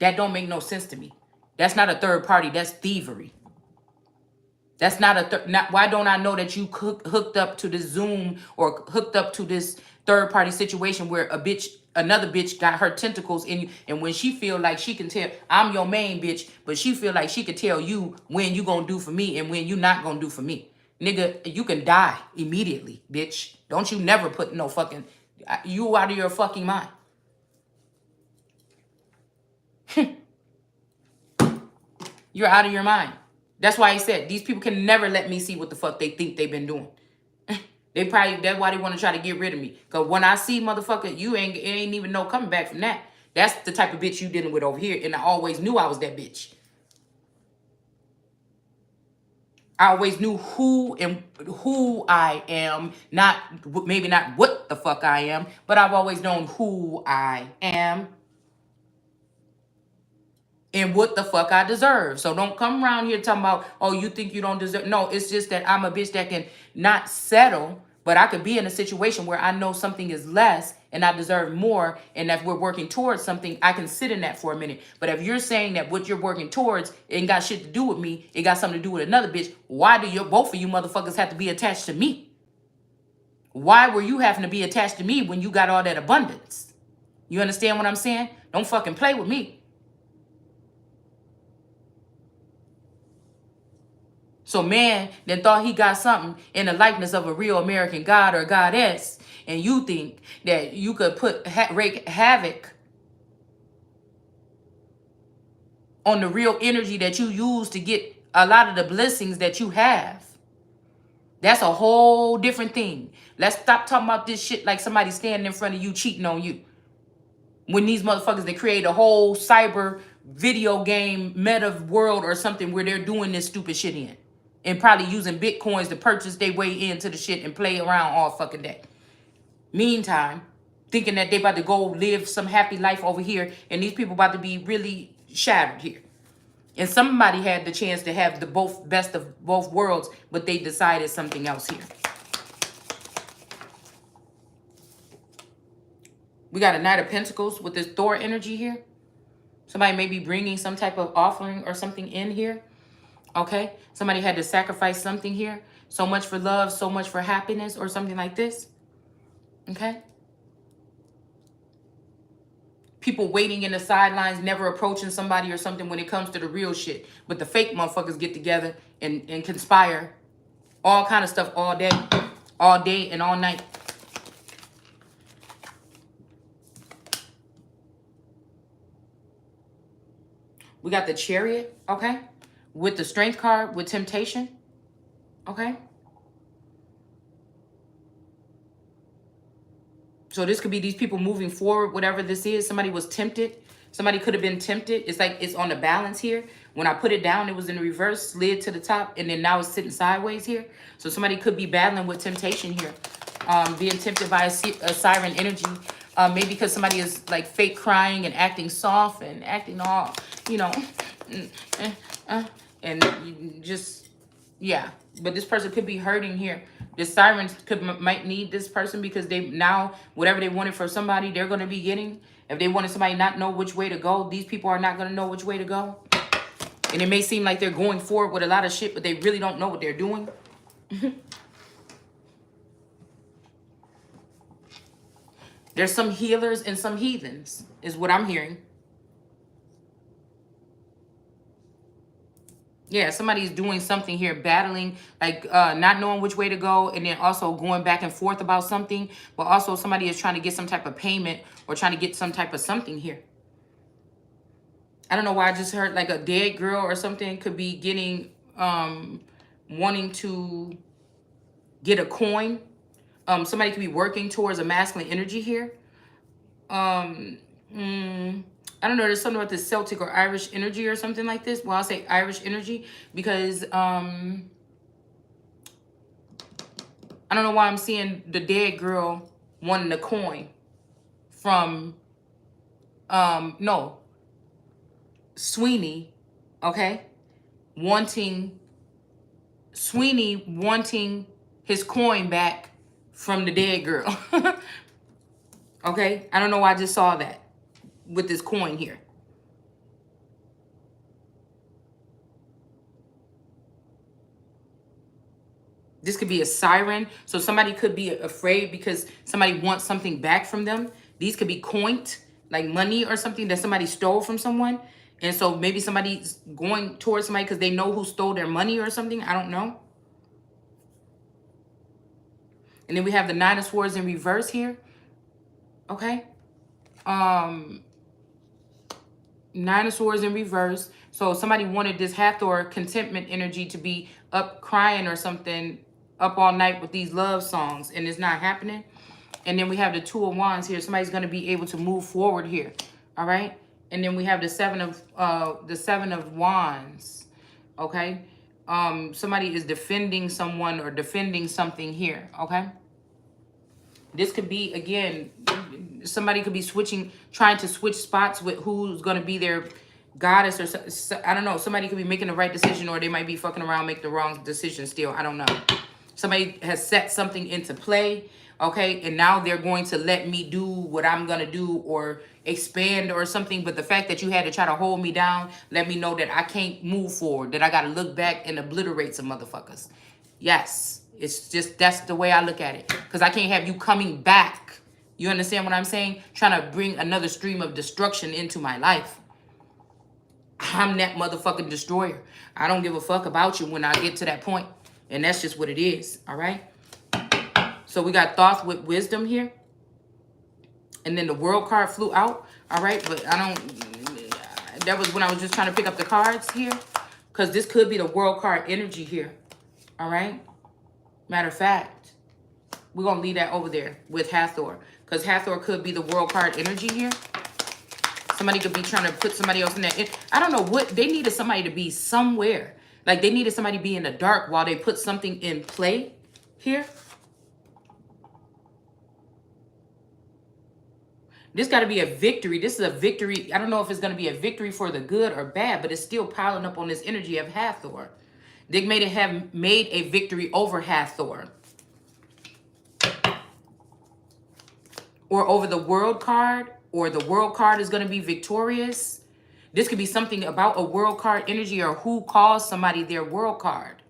That don't make no sense to me. That's not a third party. That's thievery. That's not why don't I know that you hooked up to this Zoom or hooked up to this third party situation where another bitch got her tentacles in you, and when she feel like she can tell, I'm your main bitch, but she feel like she can tell you when you gonna do for me and when you not gonna do for me. Nigga, you can die immediately, bitch. Don't you never put no fucking, you out of your fucking mind. You're out of your mind. That's why he said these people can never let me see what the fuck they think they've been doing. They probably, that's why they want to try to get rid of me. Because when I see, motherfucker, you ain't even no coming back from that. That's the type of bitch you dealing with over here. And I always knew I was that bitch. I always knew who I am. Maybe not what the fuck I am, but I've always known who I am. And what the fuck I deserve. So don't come around here talking about, oh, you think you don't deserve. No, it's just that I'm a bitch that can not settle, but I could be in a situation where I know something is less and I deserve more. And if we're working towards something, I can sit in that for a minute. But if you're saying that what you're working towards ain't got shit to do with me, it got something to do with another bitch, why do both of you motherfuckers have to be attached to me? Why were you having to be attached to me when you got all that abundance? You understand what I'm saying? Don't fucking play with me. So man then thought he got something in the likeness of a real American god or goddess, and you think that you could wreak havoc on the real energy that you use to get a lot of the blessings that you have. That's a whole different thing. Let's stop talking about this shit like somebody standing in front of you cheating on you. When these motherfuckers, they create a whole cyber video game meta world or something where they're doing this stupid shit in. And probably using bitcoins to purchase their way into the shit and play around all fucking day. Meantime, thinking that they about to go live some happy life over here, and these people about to be really shattered here. And somebody had the chance to have the best of both worlds, but they decided something else here. We got a Knight of Pentacles with this Thor energy here. Somebody may be bringing some type of offering or something in here. Okay, somebody had to sacrifice something here. So much for love, so much for happiness or something like this. Okay. People waiting in the sidelines, never approaching somebody or something when it comes to the real shit. But the fake motherfuckers get together and conspire. All kind of stuff all day and all night. We got the Chariot, okay? With the Strength card, with temptation, okay? So this could be these people moving forward, whatever this is. Somebody was tempted. Somebody could have been tempted. It's like it's on the balance here. When I put it down, it was in reverse, slid to the top, and then now it's sitting sideways here. So somebody could be battling with temptation here. Being tempted by a siren energy. Maybe because somebody is like fake crying and acting soft and acting all, you know, and you just, yeah. But this person could be hurting here. The sirens might need this person because they now, whatever they wanted for somebody, they're going to be getting. If they wanted somebody not know which way to go, these people are not going to know which way to go. And it may seem like they're going forward with a lot of shit, but they really don't know what they're doing. There's some healers and some heathens, is what I'm hearing. Yeah, somebody's doing something here, battling, like not knowing which way to go, and then also going back and forth about something. But also somebody is trying to get some type of payment or trying to get some type of something here. I don't know why I just heard like a dead girl or something could be getting, wanting to get a coin. Somebody could be working towards a masculine energy here. I don't know, there's something about this Celtic or Irish energy or something like this. Well, I'll say Irish energy because I don't know why I'm seeing the dead girl wanting a coin from no, Sweeney, okay? Sweeney wanting his coin back from the dead girl. Okay? I don't know why I just saw that with this coin here. This could be a siren. So somebody could be afraid because somebody wants something back from them. These could be coined, like money or something that somebody stole from someone. And so maybe somebody's going towards somebody because they know who stole their money or something. I don't know. And then we have the Nine of Swords in reverse here. Okay. Nine of Swords in reverse. So somebody wanted this Hathor contentment energy to be up crying or something, up all night with these love songs, and it's not happening. And then we have the Two of Wands here. Somebody's going to be able to move forward here. All right. And then we have the Seven of Wands. Okay. Somebody is defending someone or defending something here. Okay. This could be, again, somebody could be trying to switch spots with who's going to be their goddess or I don't know. Somebody could be making the right decision, or they might be fucking around, make the wrong decision still. I don't know. Somebody has set something into play, okay? And now they're going to let me do what I'm going to do or expand or something. But the fact that you had to try to hold me down, let me know that I can't move forward, that I got to look back and obliterate some motherfuckers. Yes. It's just, that's the way I look at it. Because I can't have you coming back. You understand what I'm saying? Trying to bring another stream of destruction into my life. I'm that motherfucking destroyer. I don't give a fuck about you when I get to that point. And that's just what it is. All right? So we got Thoth with wisdom here. And then the world card flew out. All right? But I don't... That was when I was just trying to pick up the cards here. Because this could be the world card energy here. All right? Matter of fact, we're going to leave that over there with Hathor. Because Hathor could be the world card energy here. Somebody could be trying to put somebody else in that. I don't know what. They needed somebody to be somewhere. Like they needed somebody to be in the dark while they put something in play here. This got to be a victory. This is a victory. I don't know if it's going to be a victory for the good or bad, but it's still piling up on this energy of Hathor. They may have made a victory over Hathor. Or over the world card. Or the world card is going to be victorious. This could be something about a world card energy or who calls somebody their world card.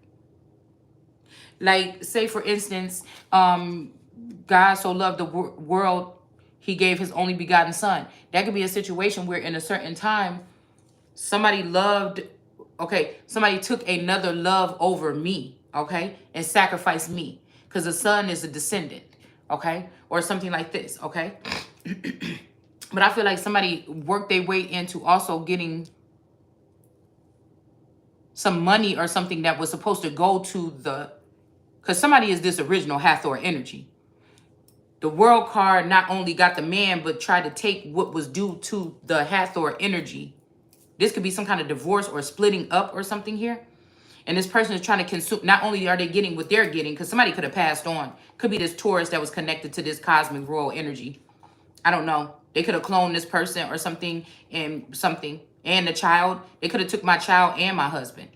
Like, say, for instance, God so loved the world, he gave his only begotten son. That could be a situation where in a certain time, somebody loved... Okay, somebody took another love over me, okay, and sacrificed me because the son is a descendant, okay, or something like this, okay. But I feel like somebody worked their way into also getting some money or something that was supposed to go to the, because somebody is this original Hathor energy. The World card not only got the man, but tried to take what was due to the Hathor energy. This could be some kind of divorce or splitting up or something here. And this person is trying to consume. Not only are they getting what they're getting, because somebody could have passed on. Could be this Taurus that was connected to this cosmic royal energy. I don't know. They could have cloned this person or something and something. And the child. They could have took my child and my husband.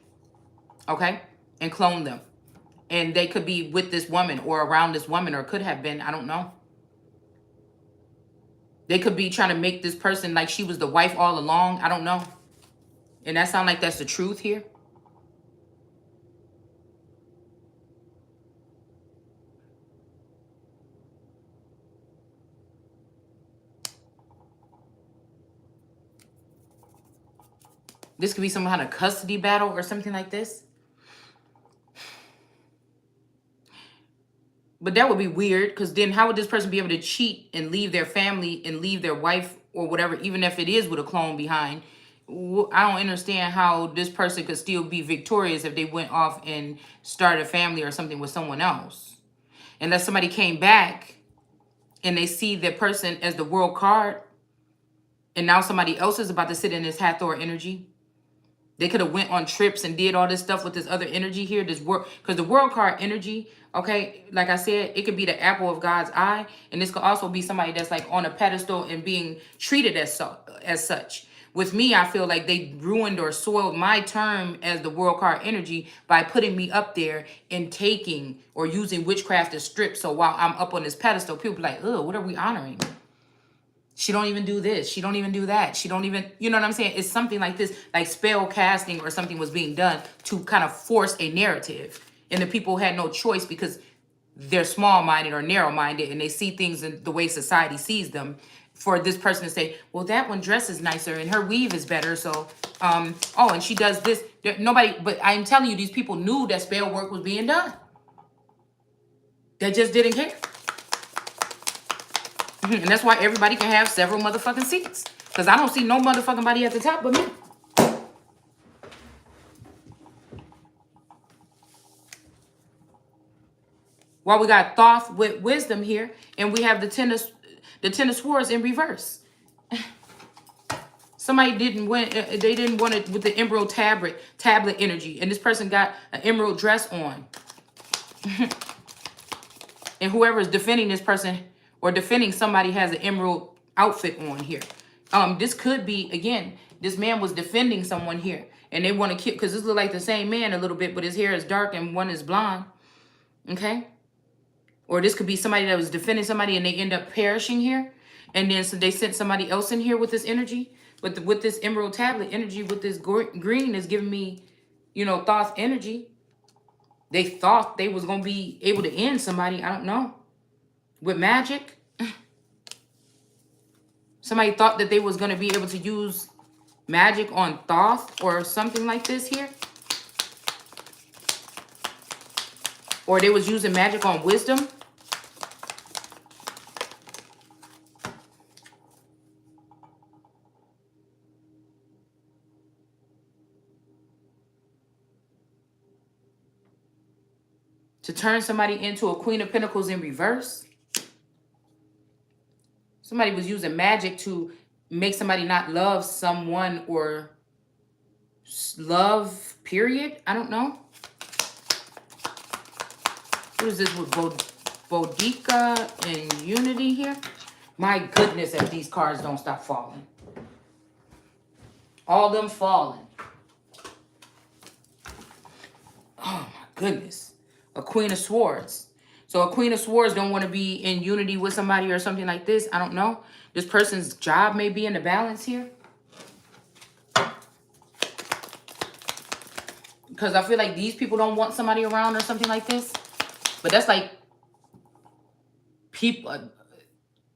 Okay? And cloned them. And they could be with this woman or around this woman, or could have been. I don't know. They could be trying to make this person like she was the wife all along. I don't know. And that sounds like that's the truth here. This could be some kind of custody battle or something like this. But that would be weird, because then how would this person be able to cheat and leave their family and leave their wife or whatever, even if it is with a clone behind? I don't understand how this person could still be victorious if they went off and started a family or something with someone else. Unless somebody came back and they see that person as the World card, and now somebody else is about to sit in this Hathor energy. They could have went on trips and did all this stuff with this other energy here, this world, because the World card energy, okay, like I said, it could be the apple of God's eye, and this could also be somebody that's like on a pedestal and being treated as such. With me, I feel like they ruined or soiled my term as the World card energy by putting me up there and taking or using witchcraft to strip. So while I'm up on this pedestal, people be like, "Oh, what are we honoring? She don't even do this. She don't even do that. She don't even," you know what I'm saying? It's something like this, like spell casting or something was being done to kind of force a narrative. And the people had no choice because they're small-minded or narrow-minded and they see things in the way society sees them. For this person to say, well, that one dresses nicer and her weave is better. So, oh, and she does this. Nobody, but I'm telling you, these people knew that spell work was being done. They just didn't care. And that's why everybody can have several motherfucking seats. Because I don't see no motherfucking body at the top but me. Well, we got Thoth with wisdom here. And we have the Ten of Swords in reverse. Somebody didn't win. They didn't want it with the emerald tablet energy. And this person got an emerald dress on. And whoever is defending this person or defending somebody has an emerald outfit on here. This could be, again, this man was defending someone here. And they want to kill, because this looks like the same man a little bit, but his hair is dark and one is blonde. Okay? Or this could be somebody that was defending somebody and they end up perishing here. And then so they sent somebody else in here with this energy. But with this emerald tablet energy, with this green is giving me, you know, Thoth energy. They thought they was going to be able to end somebody. I don't know. With magic. Somebody thought that they was going to be able to use magic on Thoth or something like this here. Or they was using magic on wisdom. To turn somebody into a Queen of Pentacles in reverse. Somebody was using magic to make somebody not love someone or love, period. I don't know. What is this with Boudica and Unity here? My goodness, if these cards don't stop falling. All them falling. Oh my goodness. A Queen of Swords. So a Queen of Swords don't want to be in unity with somebody or something like this. I don't know. This person's job may be in the balance here. Because I feel like these people don't want somebody around or something like this. But that's like people.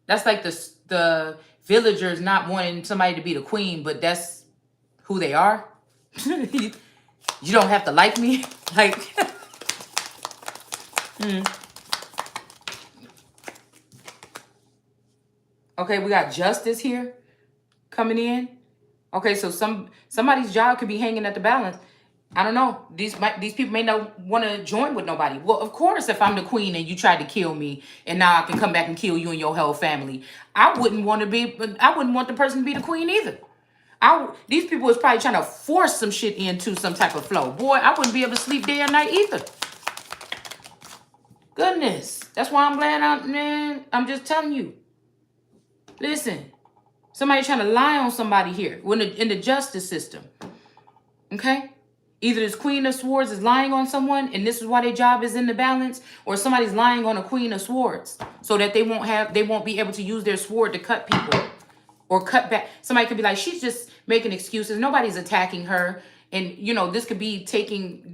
That's like the villagers not wanting somebody to be the queen, but that's who they are. You don't have to like me. Like... Okay, we got justice here coming in. Okay, so somebody's job could be hanging at the balance. I don't know. These people may not want to join with nobody. Well, of course, if I'm the queen and you tried to kill me, and now I can come back and kill you and your whole family, I wouldn't want to be. I wouldn't want the person to be the queen either. These people is probably trying to force some shit into some type of flow. Boy, I wouldn't be able to sleep day or night either. Goodness, that's why I'm glad man. I'm just telling you. Listen, somebody trying to lie on somebody here in the justice system. Okay. Either this Queen of Swords is lying on someone, and this is why their job is in the balance, or somebody's lying on a Queen of Swords so that they won't be able to use their sword to cut people or cut back. Somebody could be like, she's just making excuses. Nobody's attacking her, and this could be taking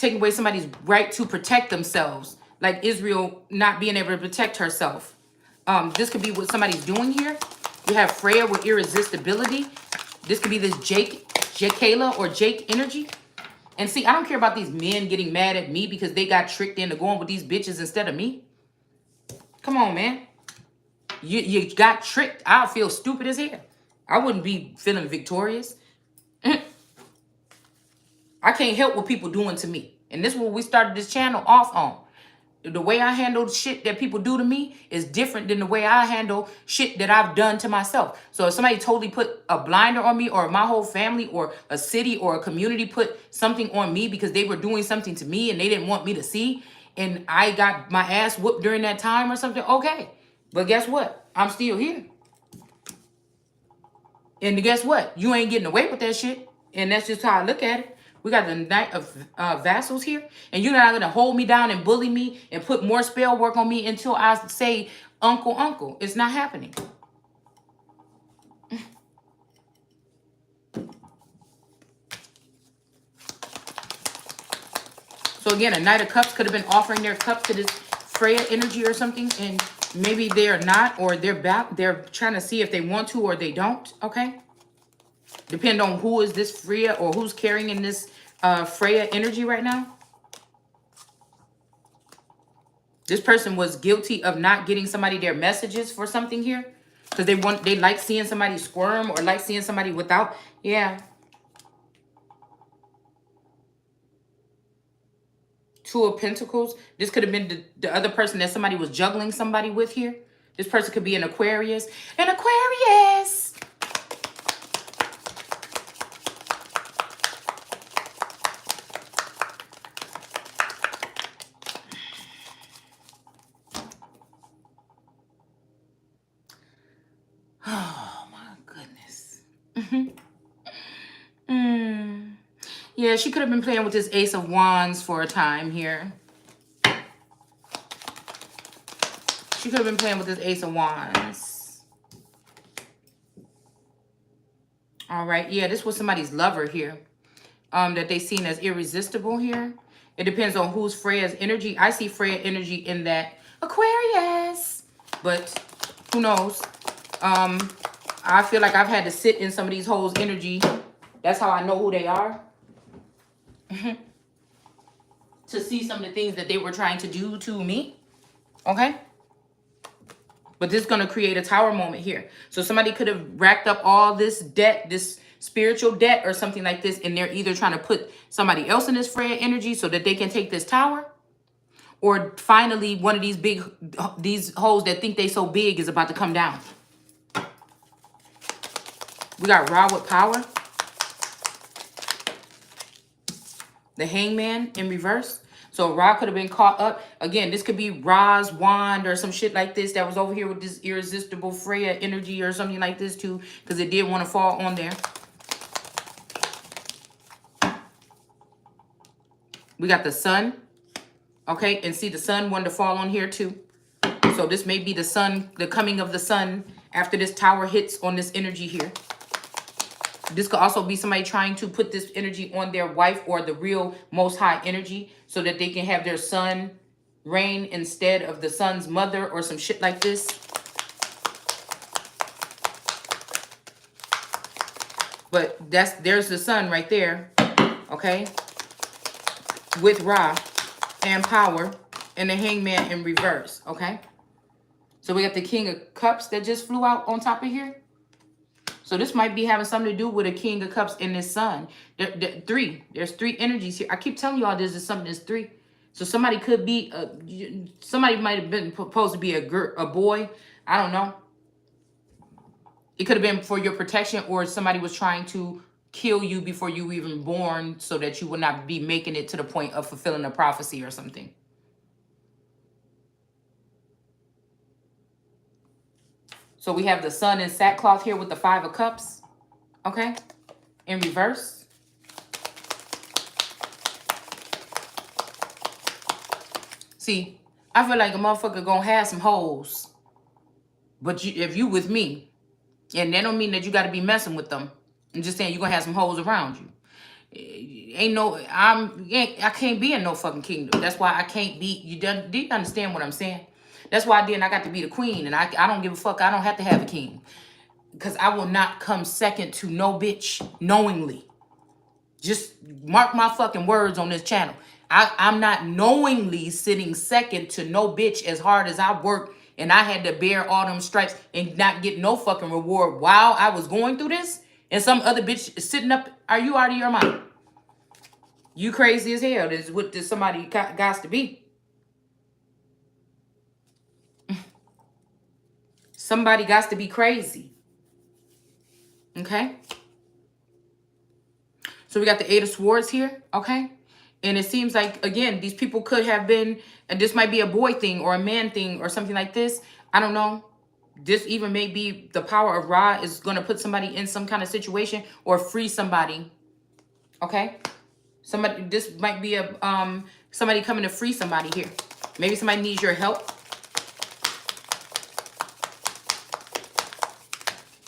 away somebody's right to protect themselves, like Israel not being able to protect herself. This could be what somebody's doing here. You have Freya with irresistibility. This could be this Kayla or Jake energy. And see, I don't care about these men getting mad at me because they got tricked into going with these bitches instead of me. Come on, man. You got tricked. I'll feel stupid as hell. I wouldn't be feeling victorious. I can't help what people doing to me. And this is what we started this channel off on. The way I handle shit that people do to me is different than the way I handle shit that I've done to myself. So if somebody totally put a blinder on me, or my whole family or a city or a community put something on me because they were doing something to me and they didn't want me to see, and I got my ass whooped during that time or something, okay. But guess what? I'm still here. And guess what? You ain't getting away with that shit. And that's just how I look at it. We got the Knight of Vassals here. And you're not going to hold me down and bully me and put more spell work on me until I say, uncle. It's not happening. So again, a Knight of Cups could have been offering their cup to this Freya energy or something. And maybe they're not, or they're trying to see if they want to or they don't. Okay. Depend on who is this Freya or who's carrying in this Freya energy right now. This person was guilty of not getting somebody their messages for something here. Because they like seeing somebody squirm or like seeing somebody without. Yeah. Two of Pentacles. This could have been the other person that somebody was juggling somebody with here. This person could be an Aquarius. An Aquarius! Oh, my goodness. Yeah, she could have been playing with this Ace of Wands for a time here. She could have been playing with this Ace of Wands. All right. Yeah, this was somebody's lover here. That they seen as irresistible here. It depends on who's Freya's energy. I see Freya energy in that Aquarius. But who knows? I feel like I've had to sit in some of these hoes' energy. That's how I know who they are. To see some of the things that they were trying to do to me. Okay? But this is going to create a tower moment here. So somebody could have racked up all this debt, this spiritual debt or something like this, and they're either trying to put somebody else in this Freya energy so that they can take this tower, or finally one of these hoes that think they so big is about to come down. We got Ra with power. The Hangman in reverse. So Ra could have been caught up. Again, this could be Ra's wand or some shit like this that was over here with this irresistible Freya energy or something like this too, because it did want to fall on there. We got the sun. Okay, and see the sun wanted to fall on here too. So this may be the sun, the coming of the sun after this tower hits on this energy here. This could also be somebody trying to put this energy on their wife or the real most high energy so that they can have their son reign instead of the son's mother or some shit like this. But there's the sun right there, okay? With Ra and power and the Hangman in reverse, okay? So we got the King of Cups that just flew out on top of here. So this might be having something to do with a King of Cups and this Sun. Three. There's three energies here. I keep telling you all this is something that's three. So somebody could be, somebody might have been supposed to be a boy. I don't know. It could have been for your protection, or somebody was trying to kill you before you were even born so that you would not be making it to the point of fulfilling a prophecy or something. So we have the Sun in sackcloth here with the Five of Cups. Okay. In reverse. See, I feel like a motherfucker gonna have some hoes. But if you with me, and that don't mean that you got to be messing with them. I'm just saying you're gonna have some hoes around you. I can't be in no fucking kingdom. That's why I can't be. Do you understand what I'm saying? That's why I got to be the queen, and I don't give a fuck. I don't have to have a king, because I will not come second to no bitch knowingly. Just mark my fucking words on this channel. I'm not knowingly sitting second to no bitch as hard as I work, and I had to bear all them stripes and not get no fucking reward while I was going through this. And some other bitch is sitting up. Are you out of your mind? You crazy as hell. This is what this somebody got to be. Somebody got to be crazy. Okay? So we got the Eight of Swords here. Okay? And it seems like, again, these people could have been, and this might be a boy thing or a man thing or something like this. I don't know. This even may be the power of Ra is going to put somebody in some kind of situation or free somebody. Okay? Somebody, this might be a somebody coming to free somebody here. Maybe somebody needs your help.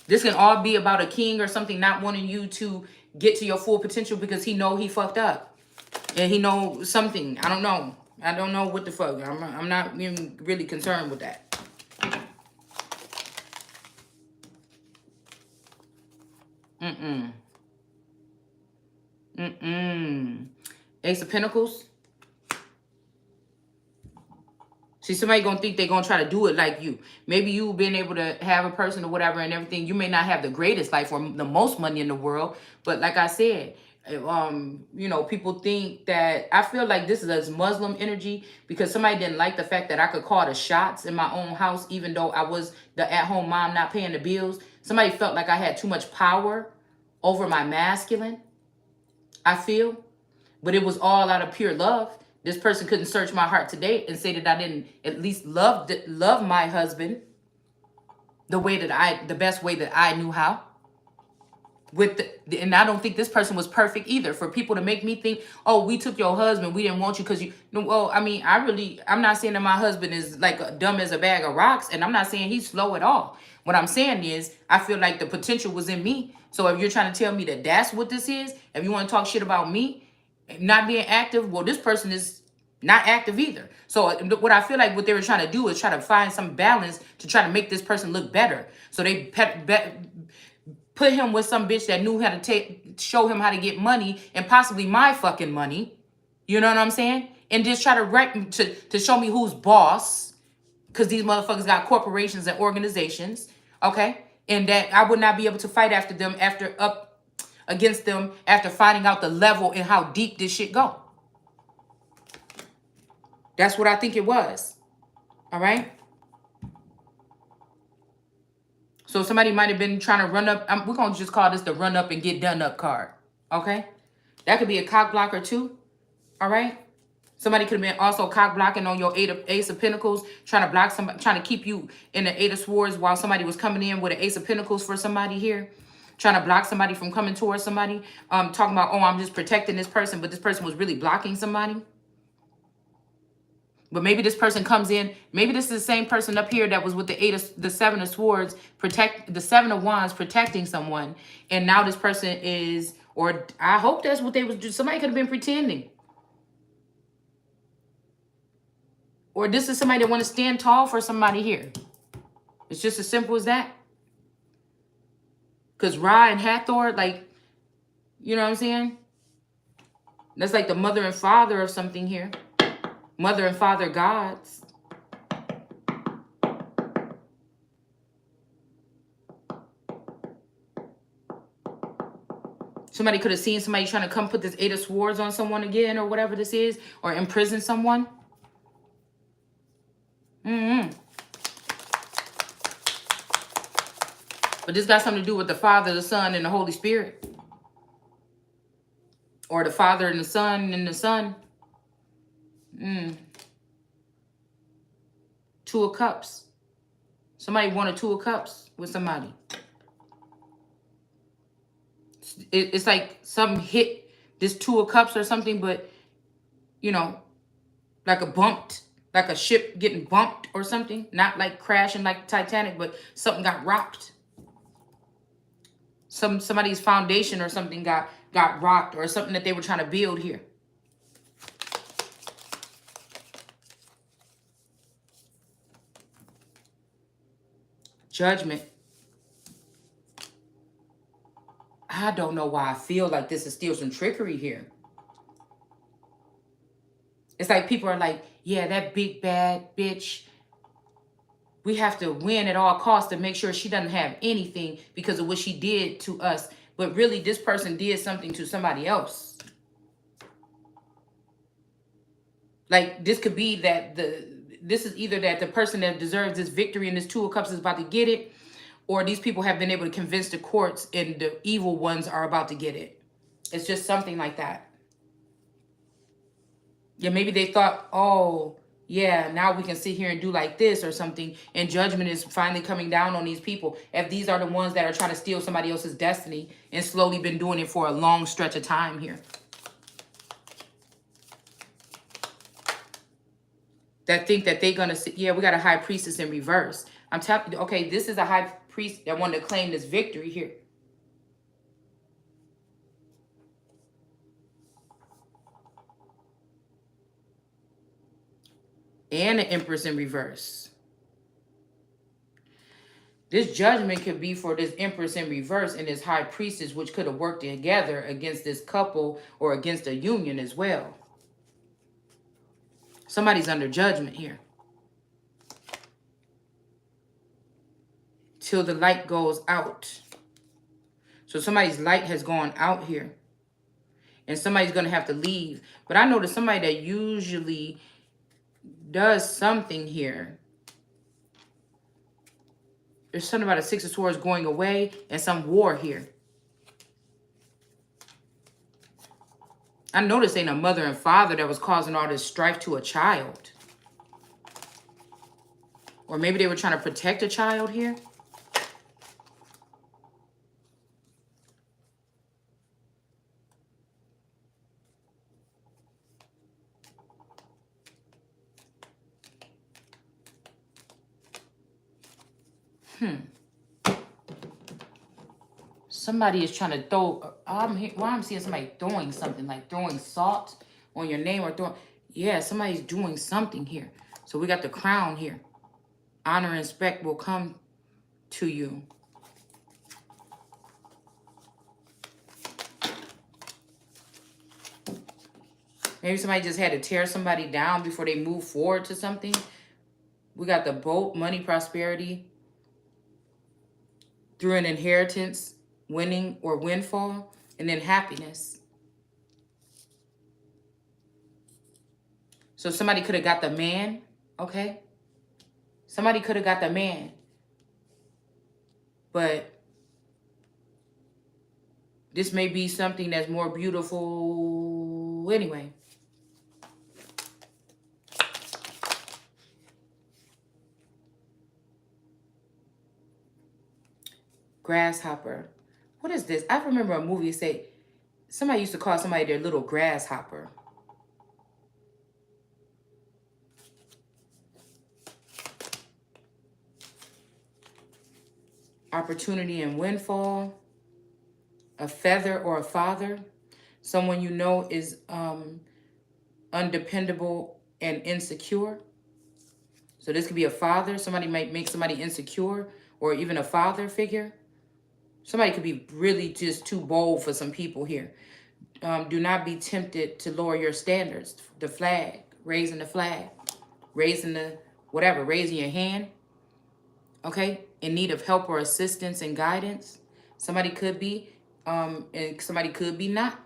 This can all be about a king or something not wanting you to get to your full potential because he know he fucked up. And he know something. I don't know. I don't know what the fuck. I'm not even really concerned with that. Ace of Pentacles. See, somebody gonna think they're gonna try to do it like you. Maybe you've been able to have a person or whatever and everything. You may not have the greatest life or the most money in the world, but like I said, you know, people think that, I feel like this is a Muslim energy because somebody didn't like the fact that I could call the shots in my own house, even though I was the at-home mom not paying the bills. Somebody felt like I had too much power over my masculine, I feel, but it was all out of pure love. This person couldn't search my heart today and say that I didn't at least love my husband the best way that I knew how. And I don't think this person was perfect either. For people to make me think, oh, we took your husband, we didn't want you because you. No, well, I mean, I'm not saying that my husband is like dumb as a bag of rocks, and I'm not saying he's slow at all. What I'm saying is, I feel like the potential was in me. So if you're trying to tell me that that's what this is, if you want to talk shit about me not being active, well, this person is not active either. So what I feel like what they were trying to do is try to find some balance to try to make this person look better. So they put him with some bitch that knew how to show him how to get money and possibly my fucking money. You know what I'm saying? And just try to show me who's boss, because these motherfuckers got corporations and organizations, okay? And that I would not be able to fight after them against them after finding out the level and how deep this shit go. That's what I think it was. All right? So somebody might have been trying to run up. We're going to just call this the run up and get done up card. Okay? That could be a cock blocker too. All right? Somebody could have been also cock blocking on your Ace of Pentacles, trying to block somebody, trying to keep you in the Eight of Swords while somebody was coming in with an Ace of Pentacles for somebody here. Trying to block somebody from coming towards somebody. Talking about, oh, I'm just protecting this person, but this person was really blocking somebody. But maybe this person comes in. Maybe this is the same person up here that was with the Seven of Swords, the Seven of Wands protecting someone. And now this person is, or I hope that's what they was doing. Somebody could have been pretending. Or this is somebody that want to stand tall for somebody here. It's just as simple as that. Because Ra and Hathor, like, you know what I'm saying? That's like the mother and father of something here. Mother and father gods. Somebody could have seen somebody trying to come put this 8 of Swords on someone again or whatever this is, or imprison someone. But this got something to do with the Father, the Son, and the Holy Spirit. Or the Father and the Son and the Son. 2 of Cups. Somebody wanted 2 of Cups with somebody. It's like something hit this 2 of Cups or something, but, you know, like like a ship getting bumped or something. Not like crashing like Titanic, but something got rocked. Somebody's foundation or something got rocked, or something that they were trying to build here. Judgment. I don't know why I feel like this is still some trickery here. It's like people are like, yeah, that big bad bitch, we have to win at all costs to make sure she doesn't have anything because of what she did to us. But really, this person did something to somebody else. Like, this could be that this is either that the person that deserves this victory in this 2 of Cups is about to get it, or these people have been able to convince the courts and the evil ones are about to get it. It's just something like that. Yeah, maybe they thought, oh, yeah, now we can sit here and do like this or something, and judgment is finally coming down on these people. If these are the ones that are trying to steal somebody else's destiny and slowly been doing it for a long stretch of time here. That think that they're going to see, yeah, we got a High Priestess in reverse. I'm telling you, okay, this is a High Priest that wanted to claim this victory here. And the Empress in reverse. This judgment could be for this Empress in reverse and this High Priestess, which could have worked together against this couple or against a union as well. Somebody's under judgment here. Till the light goes out. So somebody's light has gone out here. And somebody's going to have to leave. But I know that somebody that usually does something here. There's something about a 6 of Swords going away and some war here. I know this ain't a mother and father that was causing all this strife to a child. Or maybe they were trying to protect a child here. Somebody is trying to throw, I'm seeing somebody throwing something, like throwing salt on your name or throwing, yeah, somebody's doing something here. So we got the Crown here. Honor and respect will come to you. Maybe somebody just had to tear somebody down before they move forward to something. We got the Boat, money, prosperity, through an inheritance, winning or windfall, and then happiness. So somebody could have got the man, okay? Somebody could have got the man. But this may be something that's more beautiful anyway. Grasshopper. What is this? I remember a movie say somebody used to call somebody their little grasshopper. Opportunity and windfall. A feather or a father. Someone you know is undependable and insecure. So this could be a father. Somebody might make somebody insecure, or even a father figure. Somebody could be really just too bold for some people here. Do not be tempted to lower your standards. The flag, raising the flag, raising the whatever, raising your hand. Okay, in need of help or assistance and guidance. Somebody could be And somebody could be not.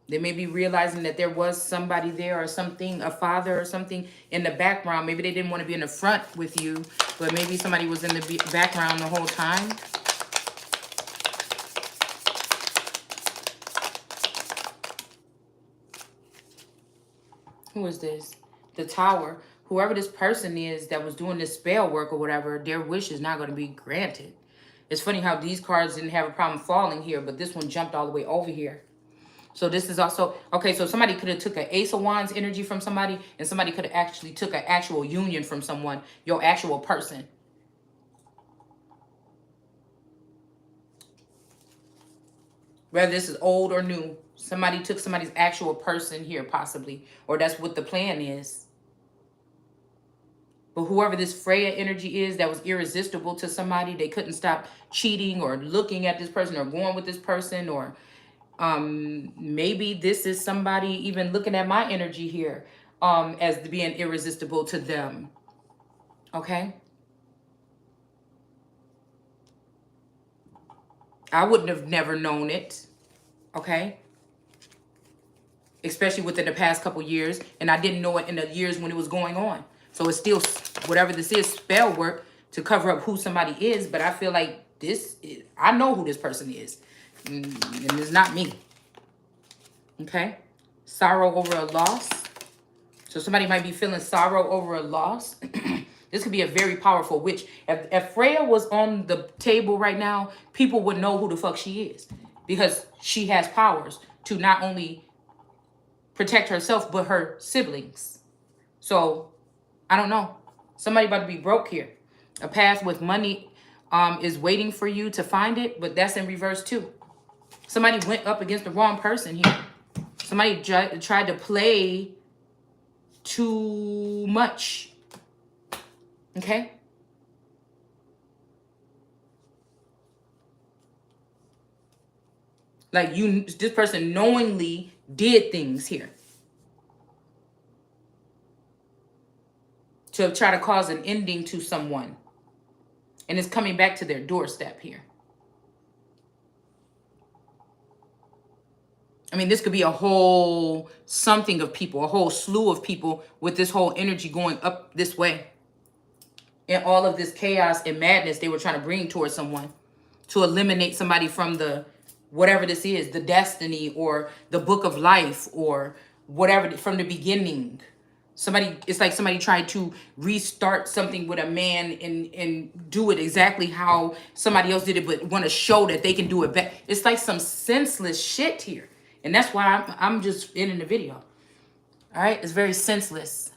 They may be realizing that there was somebody there or something, a father or something in the background. Maybe they didn't want to be in the front with you, but maybe somebody was in the background the whole time. Who is this? The Tower. Whoever this person is that was doing this spell work or whatever, their wish is not going to be granted. It's funny how these cards didn't have a problem falling here, but this one jumped all the way over here. So this is also, okay, so somebody could have took an Ace of Wands energy from somebody, and somebody could have actually took an actual union from someone, your actual person. Whether this is old or new, somebody took somebody's actual person here possibly, or that's what the plan is. But whoever this Freya energy is that was irresistible to somebody, they couldn't stop cheating or looking at this person or going with this person, or maybe this is somebody even looking at my energy here as being irresistible to them. Okay? I wouldn't have never known it. Okay? Especially within the past couple years, and I didn't know it in the years when it was going on. So it's still, whatever this is, spell work to cover up who somebody is, but I feel like this is, I know who this person is, and it's not me. Okay? Sorrow over a loss. So somebody might be feeling sorrow over a loss. This could be a very powerful witch. If Freya was on the table right now, people would know who the fuck she is, because she has powers to not only protect herself, but her siblings. So, I don't know. Somebody about to be broke here. A path with money is waiting for you to find it, but that's in reverse too. Somebody went up against the wrong person here. Somebody tried to play too much. Okay? Like this person knowingly did things here to try to cause an ending to someone. And it's coming back to their doorstep here. I mean, this could be a whole something of people, a whole slew of people with this whole energy going up this way. And all of this chaos and madness they were trying to bring towards someone to eliminate somebody from the, whatever this is, the destiny or the book of life or whatever, from the beginning. Somebody, it's like somebody tried to restart something with a man and do it exactly how somebody else did it, but want to show that they can do it better. It's like some senseless shit here. And that's why I'm just ending the video. All right? It's very senseless.